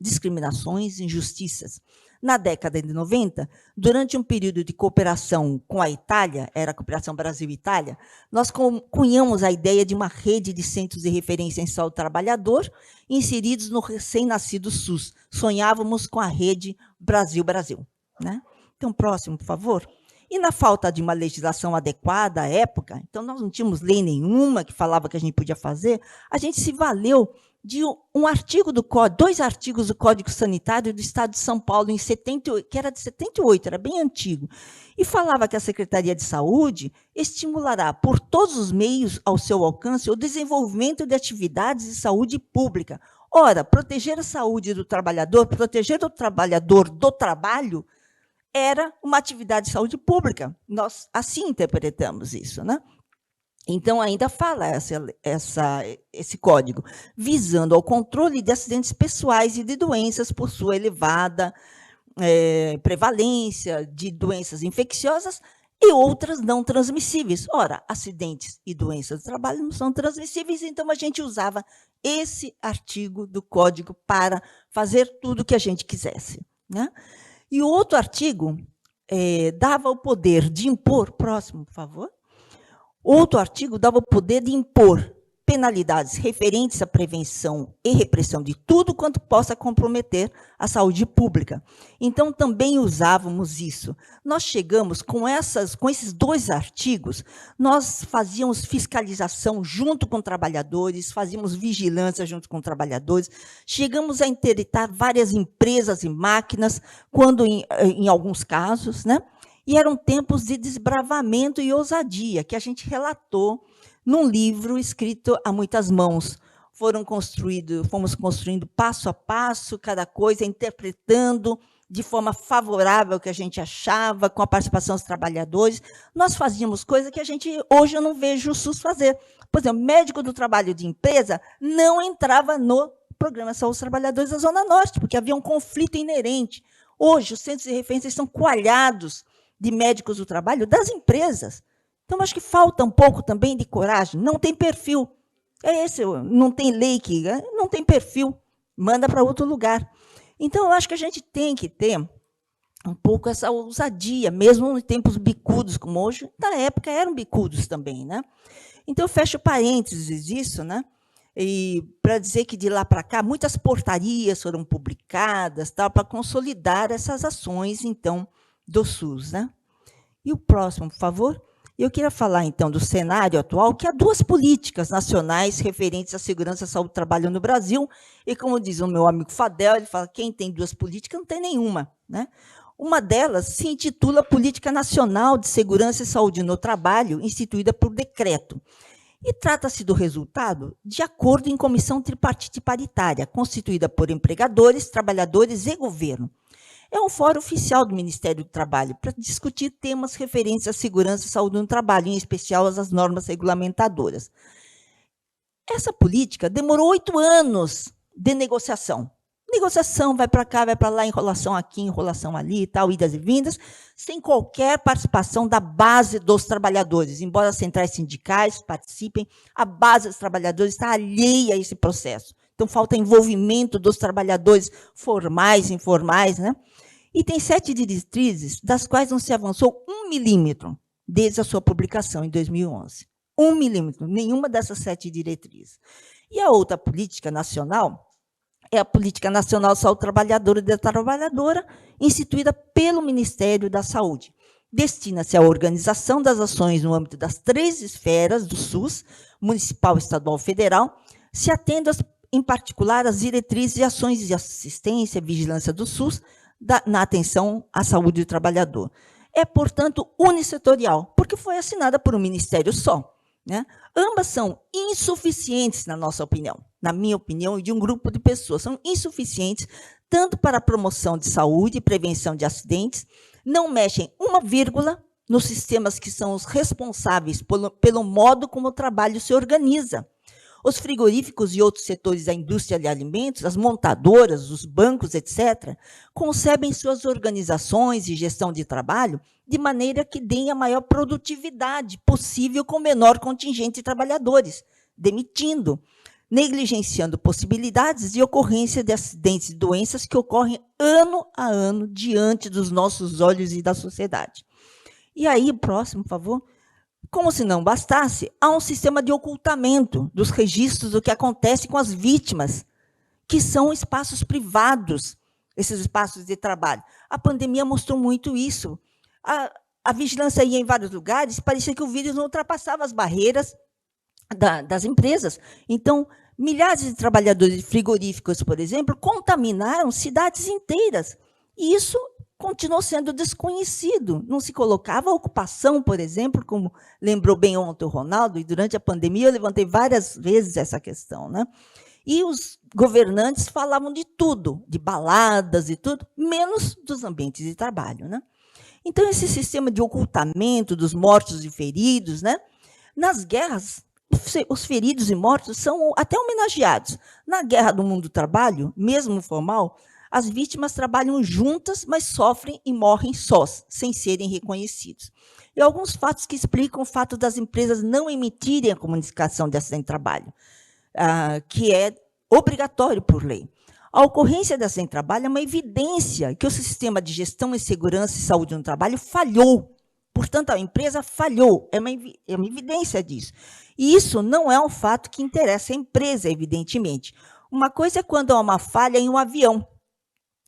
Speaker 4: discriminações, injustiças. Na década de 90, durante um período de cooperação com a Itália, era a cooperação Brasil-Itália, nós cunhamos a ideia de uma rede de centros de referência em saúde do trabalhador inseridos no recém-nascido SUS. Sonhávamos com a rede Brasil-Brasil, né? Então, próximo, por favor. E na falta de uma legislação adequada à época, então nós não tínhamos lei nenhuma que falava que a gente podia fazer, a gente se valeu de um artigo do Código, 2 artigos do Código Sanitário do Estado de São Paulo, em 78, que era de 78, era bem antigo, e falava que a Secretaria de Saúde estimulará por todos os meios ao seu alcance o desenvolvimento de atividades de saúde pública. Ora, proteger a saúde do trabalhador, proteger o trabalhador do trabalho, era uma atividade de saúde pública. Nós assim interpretamos isso, né? Então, ainda fala esse código, visando ao controle de acidentes pessoais e de doenças por sua elevada prevalência, de doenças infecciosas e outras não transmissíveis. Ora, acidentes e doenças do trabalho não são transmissíveis, então a gente usava esse artigo do código para fazer tudo o que a gente quisesse, né? E o outro artigo dava o poder de impor, próximo, por favor. Outro artigo dava o poder de impor penalidades referentes à prevenção e repressão de tudo quanto possa comprometer a saúde pública. Então, também usávamos isso. Nós chegamos com esses 2 artigos, nós fazíamos fiscalização junto com trabalhadores, fazíamos vigilância junto com trabalhadores, chegamos a interditar várias empresas e máquinas, quando em alguns casos, né? E eram tempos de desbravamento e ousadia, que a gente relatou num livro escrito a muitas mãos. Fomos construindo passo a passo, cada coisa, interpretando de forma favorável o que a gente achava, com a participação dos trabalhadores. Nós fazíamos coisas que hoje eu não vejo o SUS fazer. Por exemplo, médico do trabalho de empresa não entrava no Programa de Saúde dos Trabalhadores da Zona Norte, porque havia um conflito inerente. Hoje, os centros de referência estão coalhados de médicos do trabalho das empresas. Então, acho que falta um pouco também de coragem. Não tem perfil. Não tem lei que não tem perfil. Manda para outro lugar. Então, eu acho que a gente tem que ter um pouco essa ousadia, mesmo em tempos bicudos como hoje, na época eram bicudos também, né? Então, eu fecho parênteses disso, né? E para dizer que de lá para cá muitas portarias foram publicadas, tal, para consolidar essas ações, então, do SUS, né? E o próximo, por favor. Eu queria falar, então, do cenário atual, que há duas políticas nacionais referentes à segurança e saúde do trabalho no Brasil, e, como diz o meu amigo Fadel, ele fala, quem tem duas políticas não tem nenhuma, né? Uma delas se intitula Política Nacional de Segurança e Saúde no Trabalho, instituída por decreto. E trata-se do resultado de acordo em comissão tripartite paritária, constituída por empregadores, trabalhadores e governo. É um fórum oficial do Ministério do Trabalho para discutir temas referentes à segurança e saúde no trabalho, em especial as normas regulamentadoras. Essa política demorou 8 anos de negociação. Negociação, vai para cá, vai para lá, enrolação aqui, enrolação ali, e tal, idas e vindas, sem qualquer participação da base dos trabalhadores. Embora as centrais sindicais participem, a base dos trabalhadores está alheia a esse processo. Então, falta envolvimento dos trabalhadores formais, informais, né? E tem 7 diretrizes, das quais não se avançou 1 milímetro desde a sua publicação, em 2011. 1 milímetro, nenhuma dessas 7 diretrizes. E a outra política nacional é a Política Nacional de Saúde Trabalhadora e da Trabalhadora, instituída pelo Ministério da Saúde. Destina-se à organização das ações no âmbito das 3 esferas do SUS, municipal, estadual e federal, se atendo, em particular, às diretrizes e ações de assistência e vigilância do SUS na atenção à saúde do trabalhador. É, portanto, unissetorial, porque foi assinada por um ministério só, né? Ambas são insuficientes, na nossa opinião, na minha opinião, e de um grupo de pessoas. São insuficientes tanto para a promoção de saúde e prevenção de acidentes, não mexem uma vírgula nos sistemas que são os responsáveis pelo modo como o trabalho se organiza. Os frigoríficos e outros setores da indústria de alimentos, as montadoras, os bancos, etc., concebem suas organizações e gestão de trabalho de maneira que deem a maior produtividade possível com o menor contingente de trabalhadores, demitindo, negligenciando possibilidades de ocorrência de acidentes e doenças que ocorrem ano a ano diante dos nossos olhos e da sociedade. E aí, próximo, por favor. Como se não bastasse, há um sistema de ocultamento dos registros do que acontece com as vítimas, que são espaços privados, esses espaços de trabalho. A pandemia mostrou muito isso. A vigilância ia em vários lugares, parecia que o vírus não ultrapassava as barreiras das empresas. Então, milhares de trabalhadores de frigoríficos, por exemplo, contaminaram cidades inteiras. E isso continuou sendo desconhecido. Não se colocava a ocupação, por exemplo, como lembrou bem ontem o Ronaldo, e durante a pandemia eu levantei várias vezes essa questão, né? E os governantes falavam de tudo, de baladas e tudo, menos dos ambientes de trabalho, né? Então, esse sistema de ocultamento dos mortos e feridos, né? Nas guerras, os feridos e mortos são até homenageados. Na guerra do mundo do trabalho, mesmo formal, as vítimas trabalham juntas, mas sofrem e morrem sós, sem serem reconhecidos. E alguns fatos que explicam o fato das empresas não emitirem a comunicação de acidente de trabalho, que é obrigatório por lei. A ocorrência de acidente de trabalho é uma evidência que o sistema de gestão e segurança e saúde no trabalho falhou. Portanto, a empresa falhou, é uma evidência disso. E isso não é um fato que interessa a empresa, evidentemente. Uma coisa é quando há uma falha em um avião,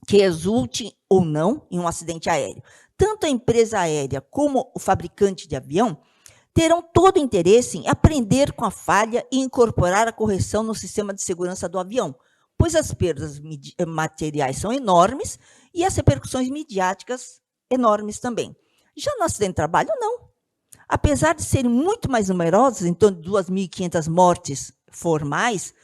Speaker 4: que resulte ou não em um acidente aéreo. Tanto a empresa aérea como o fabricante de avião terão todo o interesse em aprender com a falha e incorporar a correção no sistema de segurança do avião, pois as perdas materiais são enormes e as repercussões midiáticas enormes também. Já no acidente de trabalho, não. Apesar de serem muito mais numerosos, em torno de 2.500 mortes formais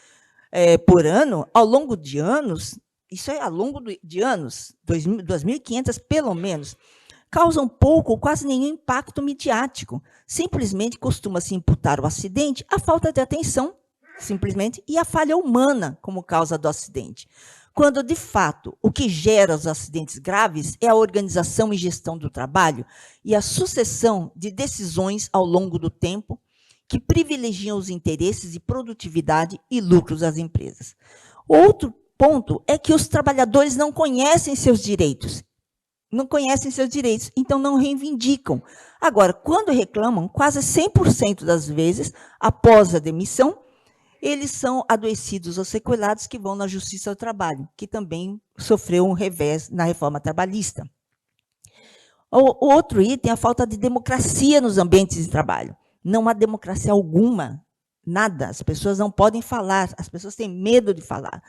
Speaker 4: por ano, ao longo de anos, isso é ao longo de anos, 2.500 pelo menos, causam pouco ou quase nenhum impacto midiático. Simplesmente costuma-se imputar o acidente à falta de atenção, simplesmente, e à falha humana como causa do acidente. Quando, de fato, o que gera os acidentes graves é a organização e gestão do trabalho e a sucessão de decisões ao longo do tempo que privilegiam os interesses de produtividade e lucros das empresas. Outro ponto é que os trabalhadores não conhecem seus direitos não conhecem seus direitos, então não reivindicam. Agora, quando reclamam, quase 100% das vezes, após a demissão, eles são adoecidos ou sequelados que vão na Justiça do Trabalho, que também sofreu um revés na reforma trabalhista. O outro item é a falta de democracia nos ambientes de trabalho. Não há democracia alguma, nada. As pessoas não podem falar, as pessoas têm medo de falar.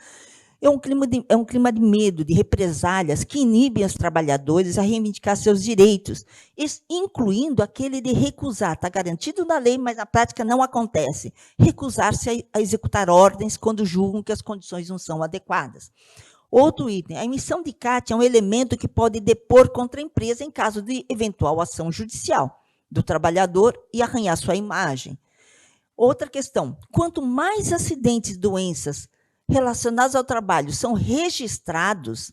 Speaker 4: É um clima de medo, de represálias, que inibem os trabalhadores a reivindicar seus direitos, incluindo aquele de recusar. Está garantido na lei, mas na prática não acontece. Recusar-se a executar ordens quando julgam que as condições não são adequadas. Outro item, a emissão de CAT é um elemento que pode depor contra a empresa em caso de eventual ação judicial do trabalhador e arranhar sua imagem. Outra questão, quanto mais acidentes e doenças relacionados ao trabalho são registrados,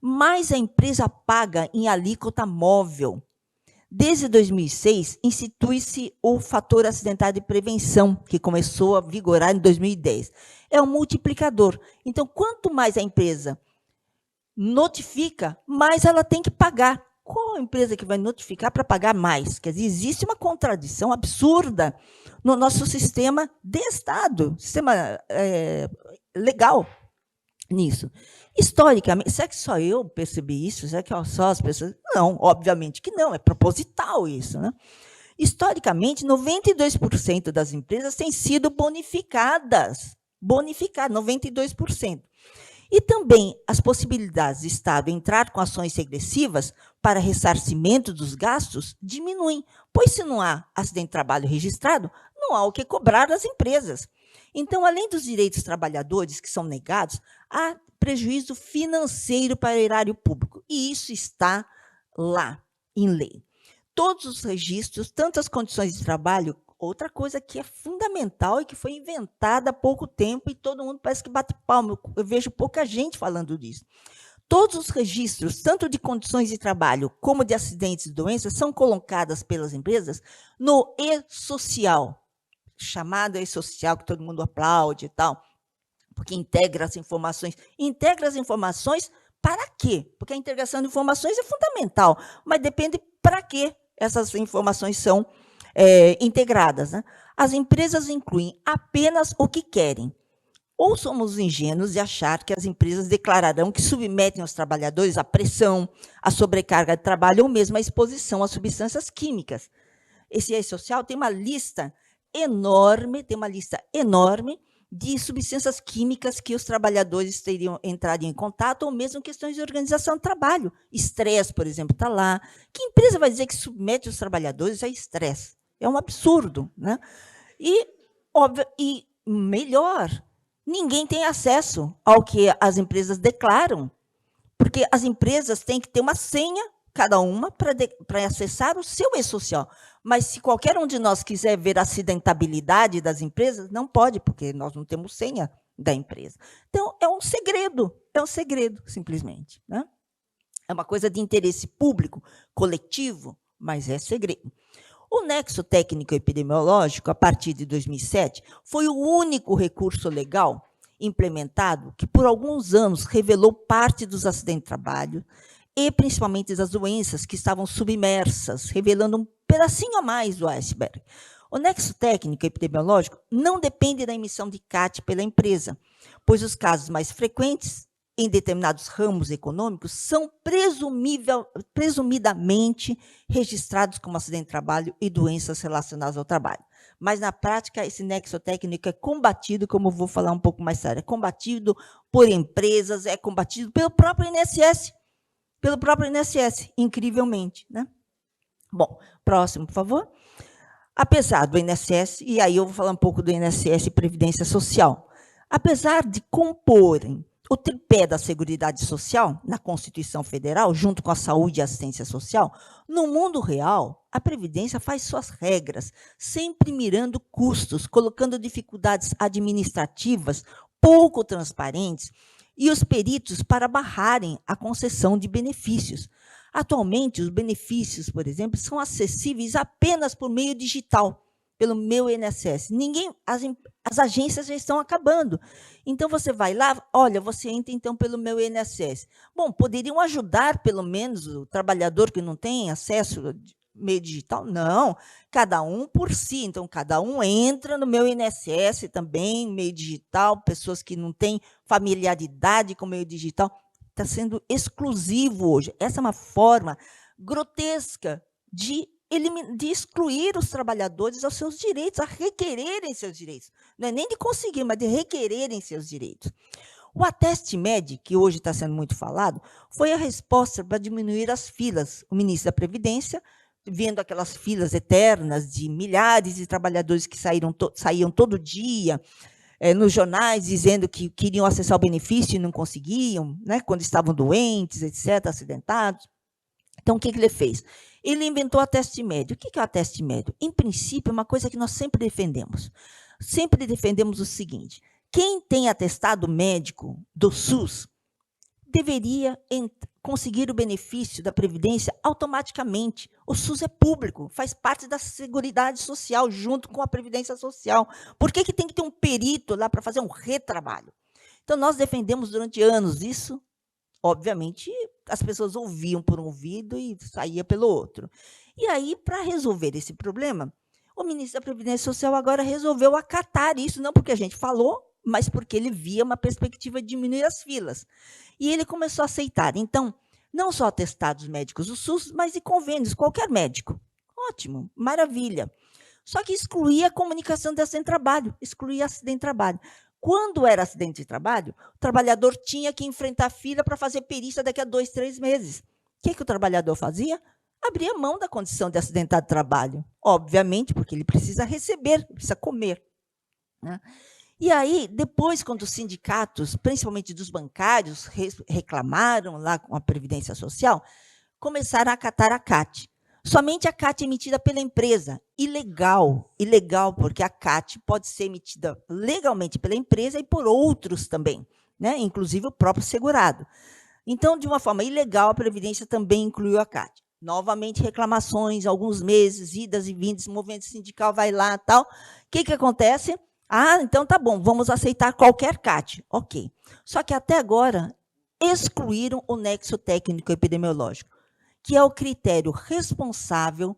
Speaker 4: mais a empresa paga em alíquota móvel. Desde 2006, institui-se o fator acidental de prevenção, que começou a vigorar em 2010. É um multiplicador. Então, quanto mais a empresa notifica, mais ela tem que pagar. Qual a empresa que vai notificar para pagar mais? Quer dizer, existe uma contradição absurda no nosso sistema de Estado, sistema legal nisso. Historicamente, será que só eu percebi isso? Será que só as pessoas... Não, obviamente que não, é proposital isso, né? Historicamente, 92% das empresas têm sido bonificadas, 92%. E também as possibilidades do Estado entrar com ações regressivas para ressarcimento dos gastos diminuem, pois se não há acidente de trabalho registrado, não há o que cobrar das empresas. Então, além dos direitos dos trabalhadores que são negados, há prejuízo financeiro para o erário público, e isso está lá, em lei. Todos os registros, tanto as condições de trabalho, outra coisa que é fundamental e que foi inventada há pouco tempo e todo mundo parece que bate palma, eu vejo pouca gente falando disso. Todos os registros, tanto de condições de trabalho como de acidentes e doenças, são colocadas pelas empresas no e-social, chamado e-social, que todo mundo aplaude e tal, porque integra as informações. Integra as informações para quê? Porque a integração de informações é fundamental, mas depende para que essas informações são integradas, né? As empresas incluem apenas o que querem. Ou somos ingênuos de achar que as empresas declararão que submetem os trabalhadores à pressão, à sobrecarga de trabalho ou mesmo à exposição a substâncias químicas. Esse e-social tem uma lista enorme, de substâncias químicas que os trabalhadores teriam entrado em contato, ou mesmo questões de organização do trabalho. Estresse, por exemplo, está lá. Que empresa vai dizer que submete os trabalhadores a estresse? É um absurdo, né? E, óbvio, e melhor, ninguém tem acesso ao que as empresas declaram, porque as empresas têm que ter uma senha, cada uma, para acessar o seu e-social. Mas se qualquer um de nós quiser ver a acidentabilidade das empresas, não pode, porque nós não temos senha da empresa. Então, é um segredo, simplesmente, né? É uma coisa de interesse público, coletivo, mas é segredo. O nexo técnico epidemiológico, a partir de 2007, foi o único recurso legal implementado que, por alguns anos, revelou parte dos acidentes de trabalho e, principalmente, das doenças que estavam submersas, revelando um pedacinho a mais do iceberg. O nexo técnico epidemiológico não depende da emissão de CAT pela empresa, pois os casos mais frequentes em determinados ramos econômicos são presumidamente registrados como acidente de trabalho e doenças relacionadas ao trabalho. Mas, na prática, esse nexo técnico é combatido, como eu vou falar um pouco mais tarde, é combatido por empresas, é combatido pelo próprio INSS, incrivelmente, né? Bom, próximo, por favor. Apesar do INSS, e aí eu vou falar um pouco do INSS e Previdência Social, apesar de comporem o tripé da Seguridade Social na Constituição Federal, junto com a saúde e a assistência social, no mundo real, a Previdência faz suas regras, sempre mirando custos, colocando dificuldades administrativas pouco transparentes e os peritos para barrarem a concessão de benefícios. Atualmente, os benefícios, por exemplo, são acessíveis apenas por meio digital, pelo meu INSS. As agências já estão acabando. Então, você vai lá, olha, você entra, então, pelo meu INSS. Bom, poderiam ajudar, pelo menos, o trabalhador que não tem acesso ao meio digital? Não, cada um por si. Então, cada um entra no meu INSS também, meio digital, pessoas que não têm familiaridade com o meio digital. Está sendo exclusivo hoje. Essa é uma forma grotesca de excluir os trabalhadores aos seus direitos, a requererem seus direitos. Não é nem de conseguir, mas de requererem seus direitos. O Ateste Med, que hoje está sendo muito falado, foi a resposta para diminuir as filas. O ministro da Previdência, vendo aquelas filas eternas de milhares de trabalhadores que saíam todo dia nos jornais, dizendo que queriam acessar o benefício e não conseguiam, né, quando estavam doentes, etc., acidentados. Então, o que ele fez? Ele inventou o Ateste Médio. O que é o Ateste Médio? Em princípio, é uma coisa que nós sempre defendemos. Sempre defendemos o seguinte: quem tem atestado médico do SUS deveria conseguir o benefício da Previdência automaticamente. O SUS é público, faz parte da Seguridade Social, junto com a Previdência Social. Por que tem que ter um perito lá para fazer um retrabalho? Então, nós defendemos durante anos isso. Obviamente, as pessoas ouviam por um ouvido e saía pelo outro. E aí, para resolver esse problema, o ministro da Previdência Social agora resolveu acatar isso, não porque a gente falou, mas porque ele via uma perspectiva de diminuir as filas. E ele começou a aceitar. Então, não só atestados médicos do SUS, mas de convênios, qualquer médico. Ótimo, maravilha. Só que excluía a comunicação de acidente de trabalho, excluía acidente de trabalho. Quando era acidente de trabalho, o trabalhador tinha que enfrentar fila para fazer perícia daqui a 2, 3 meses. O que o trabalhador fazia? Abria mão da condição de acidentado de trabalho. Obviamente, porque ele precisa receber, precisa comer, né? E aí, depois, quando os sindicatos, principalmente dos bancários, reclamaram lá com a Previdência Social, começaram a acatar a CAT. Somente a CAT emitida pela empresa. Ilegal, porque a CAT pode ser emitida legalmente pela empresa e por outros também, né? Inclusive o próprio segurado. Então, de uma forma ilegal, a Previdência também incluiu a CAT. Novamente, reclamações, alguns meses, idas e vindas, movimento sindical vai lá e tal. O que acontece? Então tá bom, vamos aceitar qualquer CAT. Ok. Só que até agora excluíram o nexo técnico epidemiológico, que é o critério responsável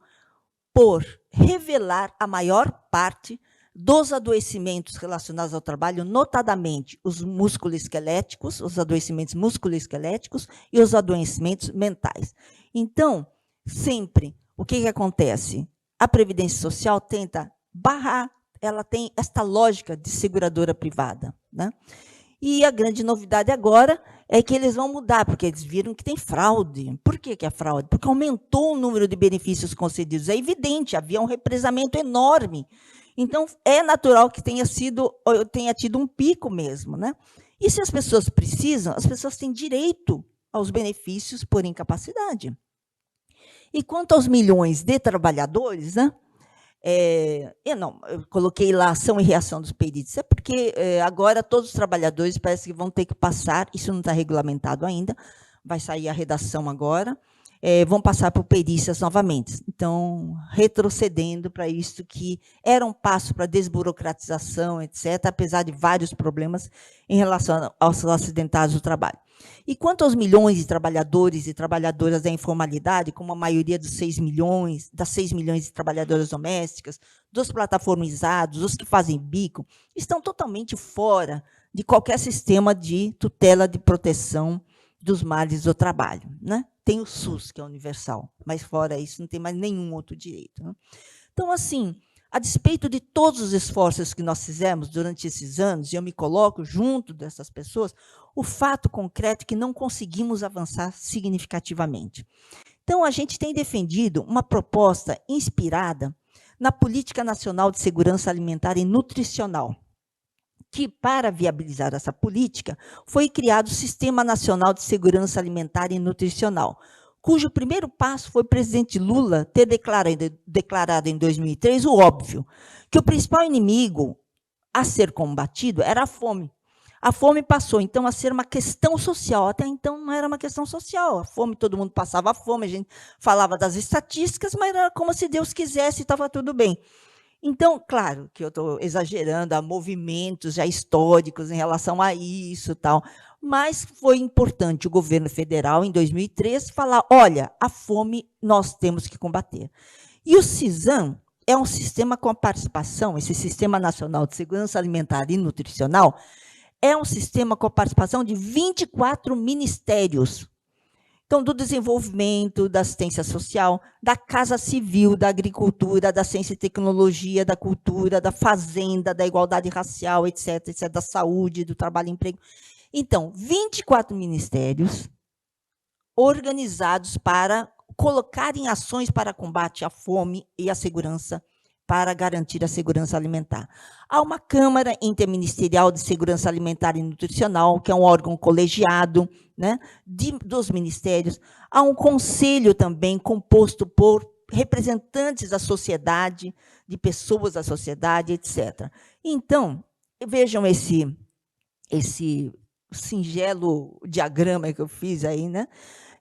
Speaker 4: por revelar a maior parte dos adoecimentos relacionados ao trabalho, notadamente os musculoesqueléticos, os adoecimentos musculoesqueléticos e os adoecimentos mentais. Então, sempre, o que acontece? A Previdência Social tenta barrar, ela tem esta lógica de seguradora privada, né? E a grande novidade agora é que eles vão mudar, porque eles viram que tem fraude. Por que é fraude? Porque aumentou o número de benefícios concedidos. É evidente, havia um represamento enorme. Então, é natural que tenha tido um pico mesmo, né? E se as pessoas precisam, as pessoas têm direito aos benefícios por incapacidade. E quanto aos milhões de trabalhadores, né? Eu coloquei lá ação e reação dos peritos, é porque agora todos os trabalhadores parece que vão ter que passar, isso não está regulamentado ainda, vai sair a redação agora, vão passar por perícias novamente. Então, retrocedendo para isso que era um passo para a desburocratização, etc., apesar de vários problemas em relação aos acidentados do trabalho. E quanto aos milhões de trabalhadores e trabalhadoras da informalidade, como a maioria das 6 milhões de trabalhadoras domésticas, dos plataformizados, os que fazem bico, estão totalmente fora de qualquer sistema de tutela de proteção dos males do trabalho, né? Tem o SUS, que é universal, mas fora isso não tem mais nenhum outro direito, né? Então, assim, a despeito de todos os esforços que nós fizemos durante esses anos, e eu me coloco junto dessas pessoas, o fato concreto é que não conseguimos avançar significativamente. Então, a gente tem defendido uma proposta inspirada na Política Nacional de Segurança Alimentar e Nutricional, que, para viabilizar essa política, foi criado o Sistema Nacional de Segurança Alimentar e Nutricional, cujo primeiro passo foi o presidente Lula ter declarado em 2003 o óbvio, que o principal inimigo a ser combatido era a fome. A fome passou, então, a ser uma questão social. Até então, não era uma questão social. A fome, todo mundo passava fome, a gente falava das estatísticas, mas era como se Deus quisesse e estava tudo bem. Então, claro que eu estou exagerando, há movimentos já históricos em relação a isso e tal, mas foi importante o governo federal, em 2003, falar, olha, a fome nós temos que combater. E o CISAM é um sistema com a participação, esse Sistema Nacional de Segurança Alimentar e Nutricional, é um sistema com a participação de 24 ministérios. Então, do desenvolvimento, da assistência social, da Casa Civil, da agricultura, da ciência e tecnologia, da cultura, da fazenda, da igualdade racial, etc., etc., da saúde, do trabalho e emprego. Então, 24 ministérios organizados para colocar em ações para combate à fome e à segurança, para garantir a segurança alimentar. Há uma Câmara Interministerial de Segurança Alimentar e Nutricional, que é um órgão colegiado, né, dos ministérios. Há um conselho também composto por representantes da sociedade, de pessoas da sociedade, etc. Então, vejam esse singelo diagrama que eu fiz aí, né,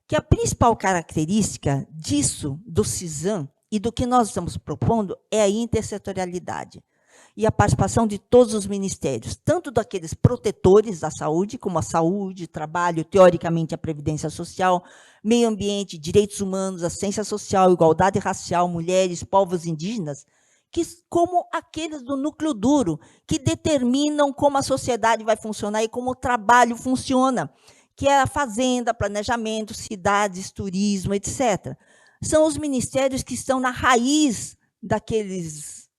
Speaker 4: que a principal característica disso, do CISAM, e do que nós estamos propondo é a intersetorialidade e a participação de todos os ministérios, tanto daqueles protetores da saúde, como a saúde, trabalho, teoricamente a previdência social, meio ambiente, direitos humanos, assistência social, igualdade racial, mulheres, povos indígenas, como aqueles do núcleo duro, que determinam como a sociedade vai funcionar e como o trabalho funciona, que é a fazenda, planejamento, cidades, turismo, etc. São os ministérios que estão na raiz daqueles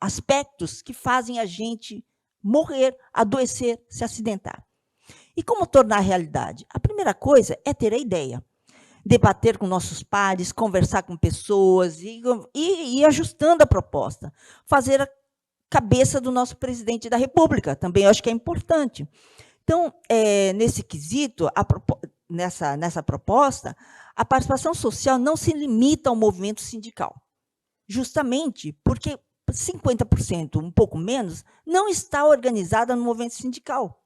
Speaker 4: aspectos que fazem a gente morrer, adoecer, se acidentar. E como tornar realidade? A primeira coisa é ter a ideia, debater com nossos pares, conversar com pessoas e ir ajustando a proposta, fazer a cabeça do nosso presidente da República, também eu acho que é importante. Então, nesse quesito, nessa proposta, a participação social não se limita ao movimento sindical, justamente porque 50%, um pouco menos, não está organizada no movimento sindical.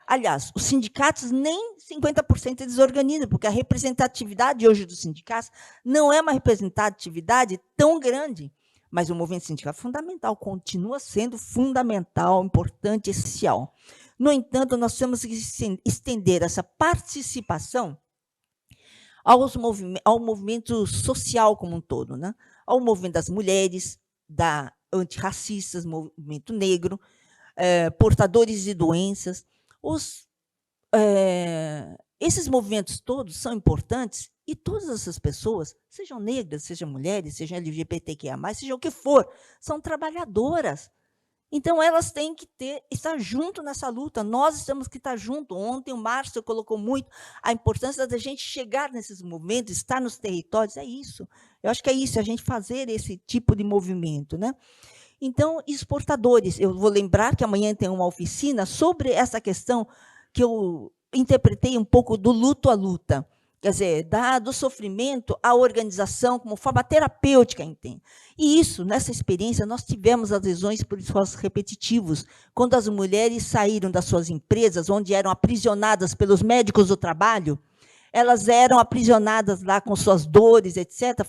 Speaker 4: Aliás, os sindicatos nem 50% eles organizam, porque a representatividade hoje dos sindicatos não é uma representatividade tão grande, mas o movimento sindical é fundamental, continua sendo fundamental, importante, essencial. No entanto, nós temos que estender essa participação ao movimento social como um todo, né? Ao movimento das mulheres, da antirracistas, movimento negro, portadores de doenças. Esses movimentos todos são importantes e todas essas pessoas, sejam negras, sejam mulheres, sejam LGBTQIA+, seja o que for, são trabalhadoras. Então, elas têm que estar junto nessa luta. Nós temos que estar junto. Ontem, o Márcio colocou muito a importância da gente chegar nesses movimentos, estar nos territórios. É isso. Eu acho que é isso, a gente fazer esse tipo de movimento, né? Então, exportadores. Eu vou lembrar que amanhã tem uma oficina sobre essa questão que eu interpretei um pouco do luto à luta. Quer dizer, do sofrimento à organização como forma terapêutica, entende? E isso, nessa experiência, nós tivemos as lesões por esforços repetitivos, quando as mulheres saíram das suas empresas, onde eram aprisionadas pelos médicos do trabalho, elas eram aprisionadas lá com suas dores, etc.,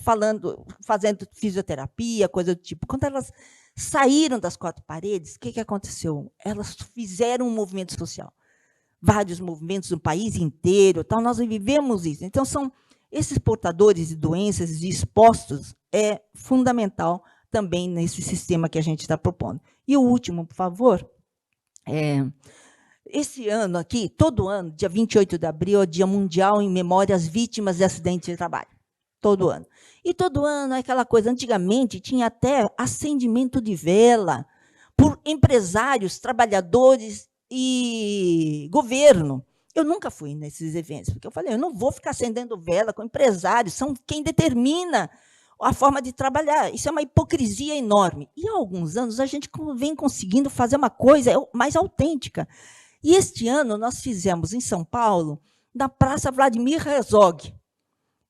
Speaker 4: fazendo fisioterapia, coisa do tipo. Quando elas saíram das quatro paredes, o que aconteceu? Elas fizeram um movimento social. Vários movimentos no país inteiro, tal, nós vivemos isso. Então, são esses portadores de doenças expostos é fundamental também nesse sistema que a gente está propondo. E o último, por favor, esse ano aqui, todo ano, dia 28 de abril, é o Dia Mundial em Memória às Vítimas de Acidentes de Trabalho. Todo ano. E todo ano é aquela coisa, antigamente tinha até acendimento de vela por empresários, trabalhadores e governo. Eu nunca fui nesses eventos, porque eu falei, eu não vou ficar acendendo vela com empresários, são quem determina a forma de trabalhar. Isso é uma hipocrisia enorme. E há alguns anos a gente vem conseguindo fazer uma coisa mais autêntica. E este ano nós fizemos em São Paulo, na Praça Vladimir Herzog.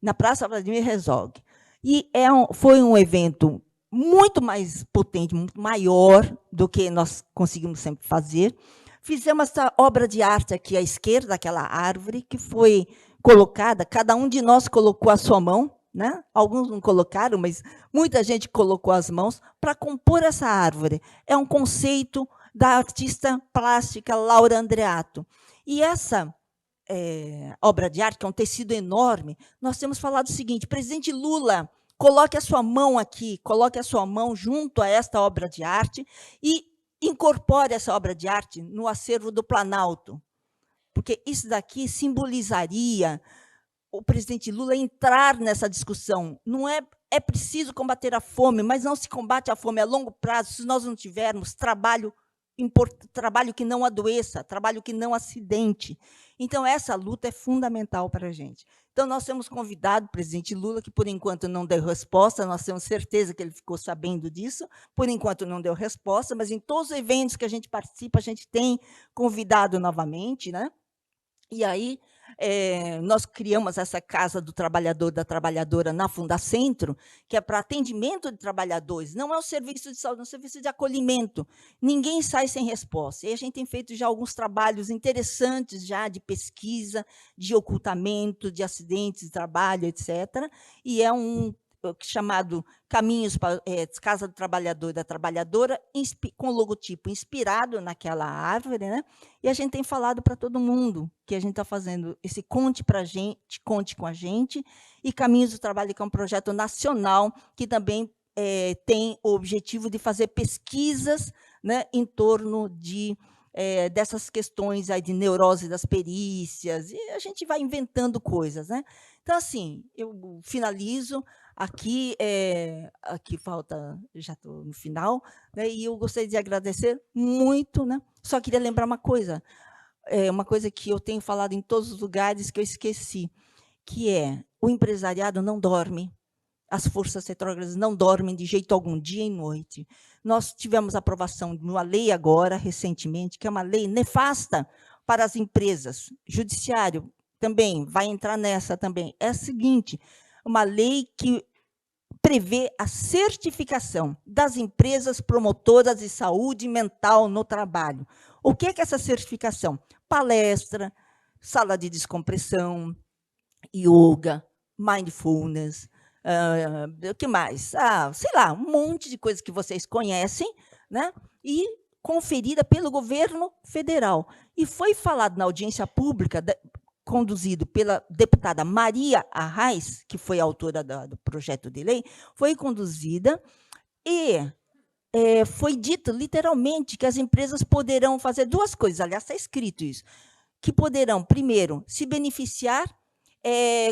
Speaker 4: Na Praça Vladimir Herzog. E foi um evento muito mais potente, muito maior do que nós conseguimos sempre fazer. Fizemos essa obra de arte aqui à esquerda, aquela árvore, que foi colocada, cada um de nós colocou a sua mão, né? Alguns não colocaram, mas muita gente colocou as mãos para compor essa árvore. É um conceito da artista plástica Laura Andreato. E essa obra de arte, que é um tecido enorme, nós temos falado o seguinte: presidente Lula, coloque a sua mão aqui, coloque a sua mão junto a esta obra de arte e incorpore essa obra de arte no acervo do Planalto, porque isso daqui simbolizaria o presidente Lula entrar nessa discussão. Não é preciso combater a fome, mas não se combate a fome a longo prazo se nós não tivermos trabalho que não adoeça, trabalho que não acidente. Então, essa luta é fundamental para a gente. Então, nós temos convidado o presidente Lula, que, por enquanto, não deu resposta, nós temos certeza que ele ficou sabendo disso, por enquanto não deu resposta, mas em todos os eventos que a gente participa, a gente tem convidado novamente, né? E aí, nós criamos essa Casa do Trabalhador, da Trabalhadora, na Fundacentro, que é para atendimento de trabalhadores, não é um serviço de saúde, é um serviço de acolhimento. Ninguém sai sem resposta. E a gente tem feito já alguns trabalhos interessantes já de pesquisa, de ocultamento, de acidentes de trabalho, etc. E é um chamado Caminhos para Casa do Trabalhador e da Trabalhadora, com logotipo inspirado naquela árvore, né? E a gente tem falado para todo mundo que a gente está fazendo esse Conte para a gente, Conte com a gente, e Caminhos do Trabalho, que é um projeto nacional que também tem o objetivo de fazer pesquisas, né, em torno dessas questões aí de neurose das perícias, e a gente vai inventando coisas, né? Então, assim, eu finalizo. Aqui falta, já estou no final, né, e eu gostaria de agradecer muito, né? Só queria lembrar uma coisa que eu tenho falado em todos os lugares que eu esqueci, que é: o empresariado não dorme, as forças retrógradas não dormem de jeito algum, dia e noite. Nós tivemos aprovação de uma lei agora, recentemente, que é uma lei nefasta para as empresas. Judiciário também vai entrar nessa também. É a seguinte: uma lei que prevê a certificação das empresas promotoras de saúde mental no trabalho. O que é essa certificação? Palestra, sala de descompressão, yoga, mindfulness, o que mais? Sei lá, um monte de coisas que vocês conhecem, né? E conferida pelo governo federal. E foi falado na audiência pública, conduzido pela deputada Maria Arraes, que foi a autora do projeto de lei, foi conduzida e foi dito literalmente que as empresas poderão fazer duas coisas, aliás, está escrito isso, que poderão, primeiro, se beneficiar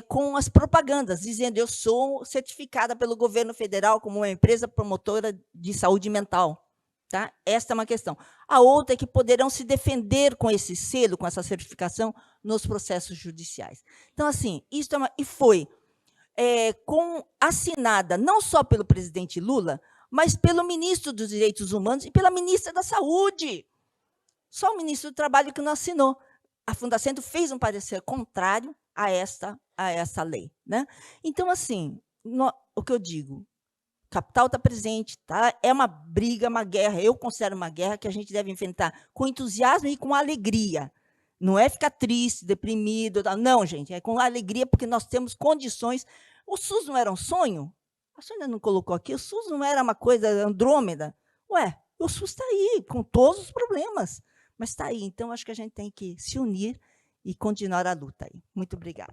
Speaker 4: com as propagandas, dizendo: eu sou certificada pelo governo federal como uma empresa promotora de saúde mental. Tá? Esta é uma questão. A outra é que poderão se defender com esse selo, com essa certificação, nos processos judiciais. Então, assim, isso e foi assinada não só pelo presidente Lula, mas pelo ministro dos Direitos Humanos e pela ministra da Saúde. Só o ministro do Trabalho que não assinou. A Fundacentro fez um parecer contrário a essa lei, né? Então, assim, o que eu digo: capital está presente, tá? É uma briga, uma guerra. Eu considero uma guerra que a gente deve enfrentar com entusiasmo e com alegria. Não é ficar triste, deprimido. Não, gente, é com alegria, porque nós temos condições. O SUS não era um sonho? A Sônia não colocou aqui. O SUS não era uma coisa Andrômeda? Ué, o SUS está aí, com todos os problemas, mas está aí. Então, acho que a gente tem que se unir e continuar a luta aí. Muito obrigada.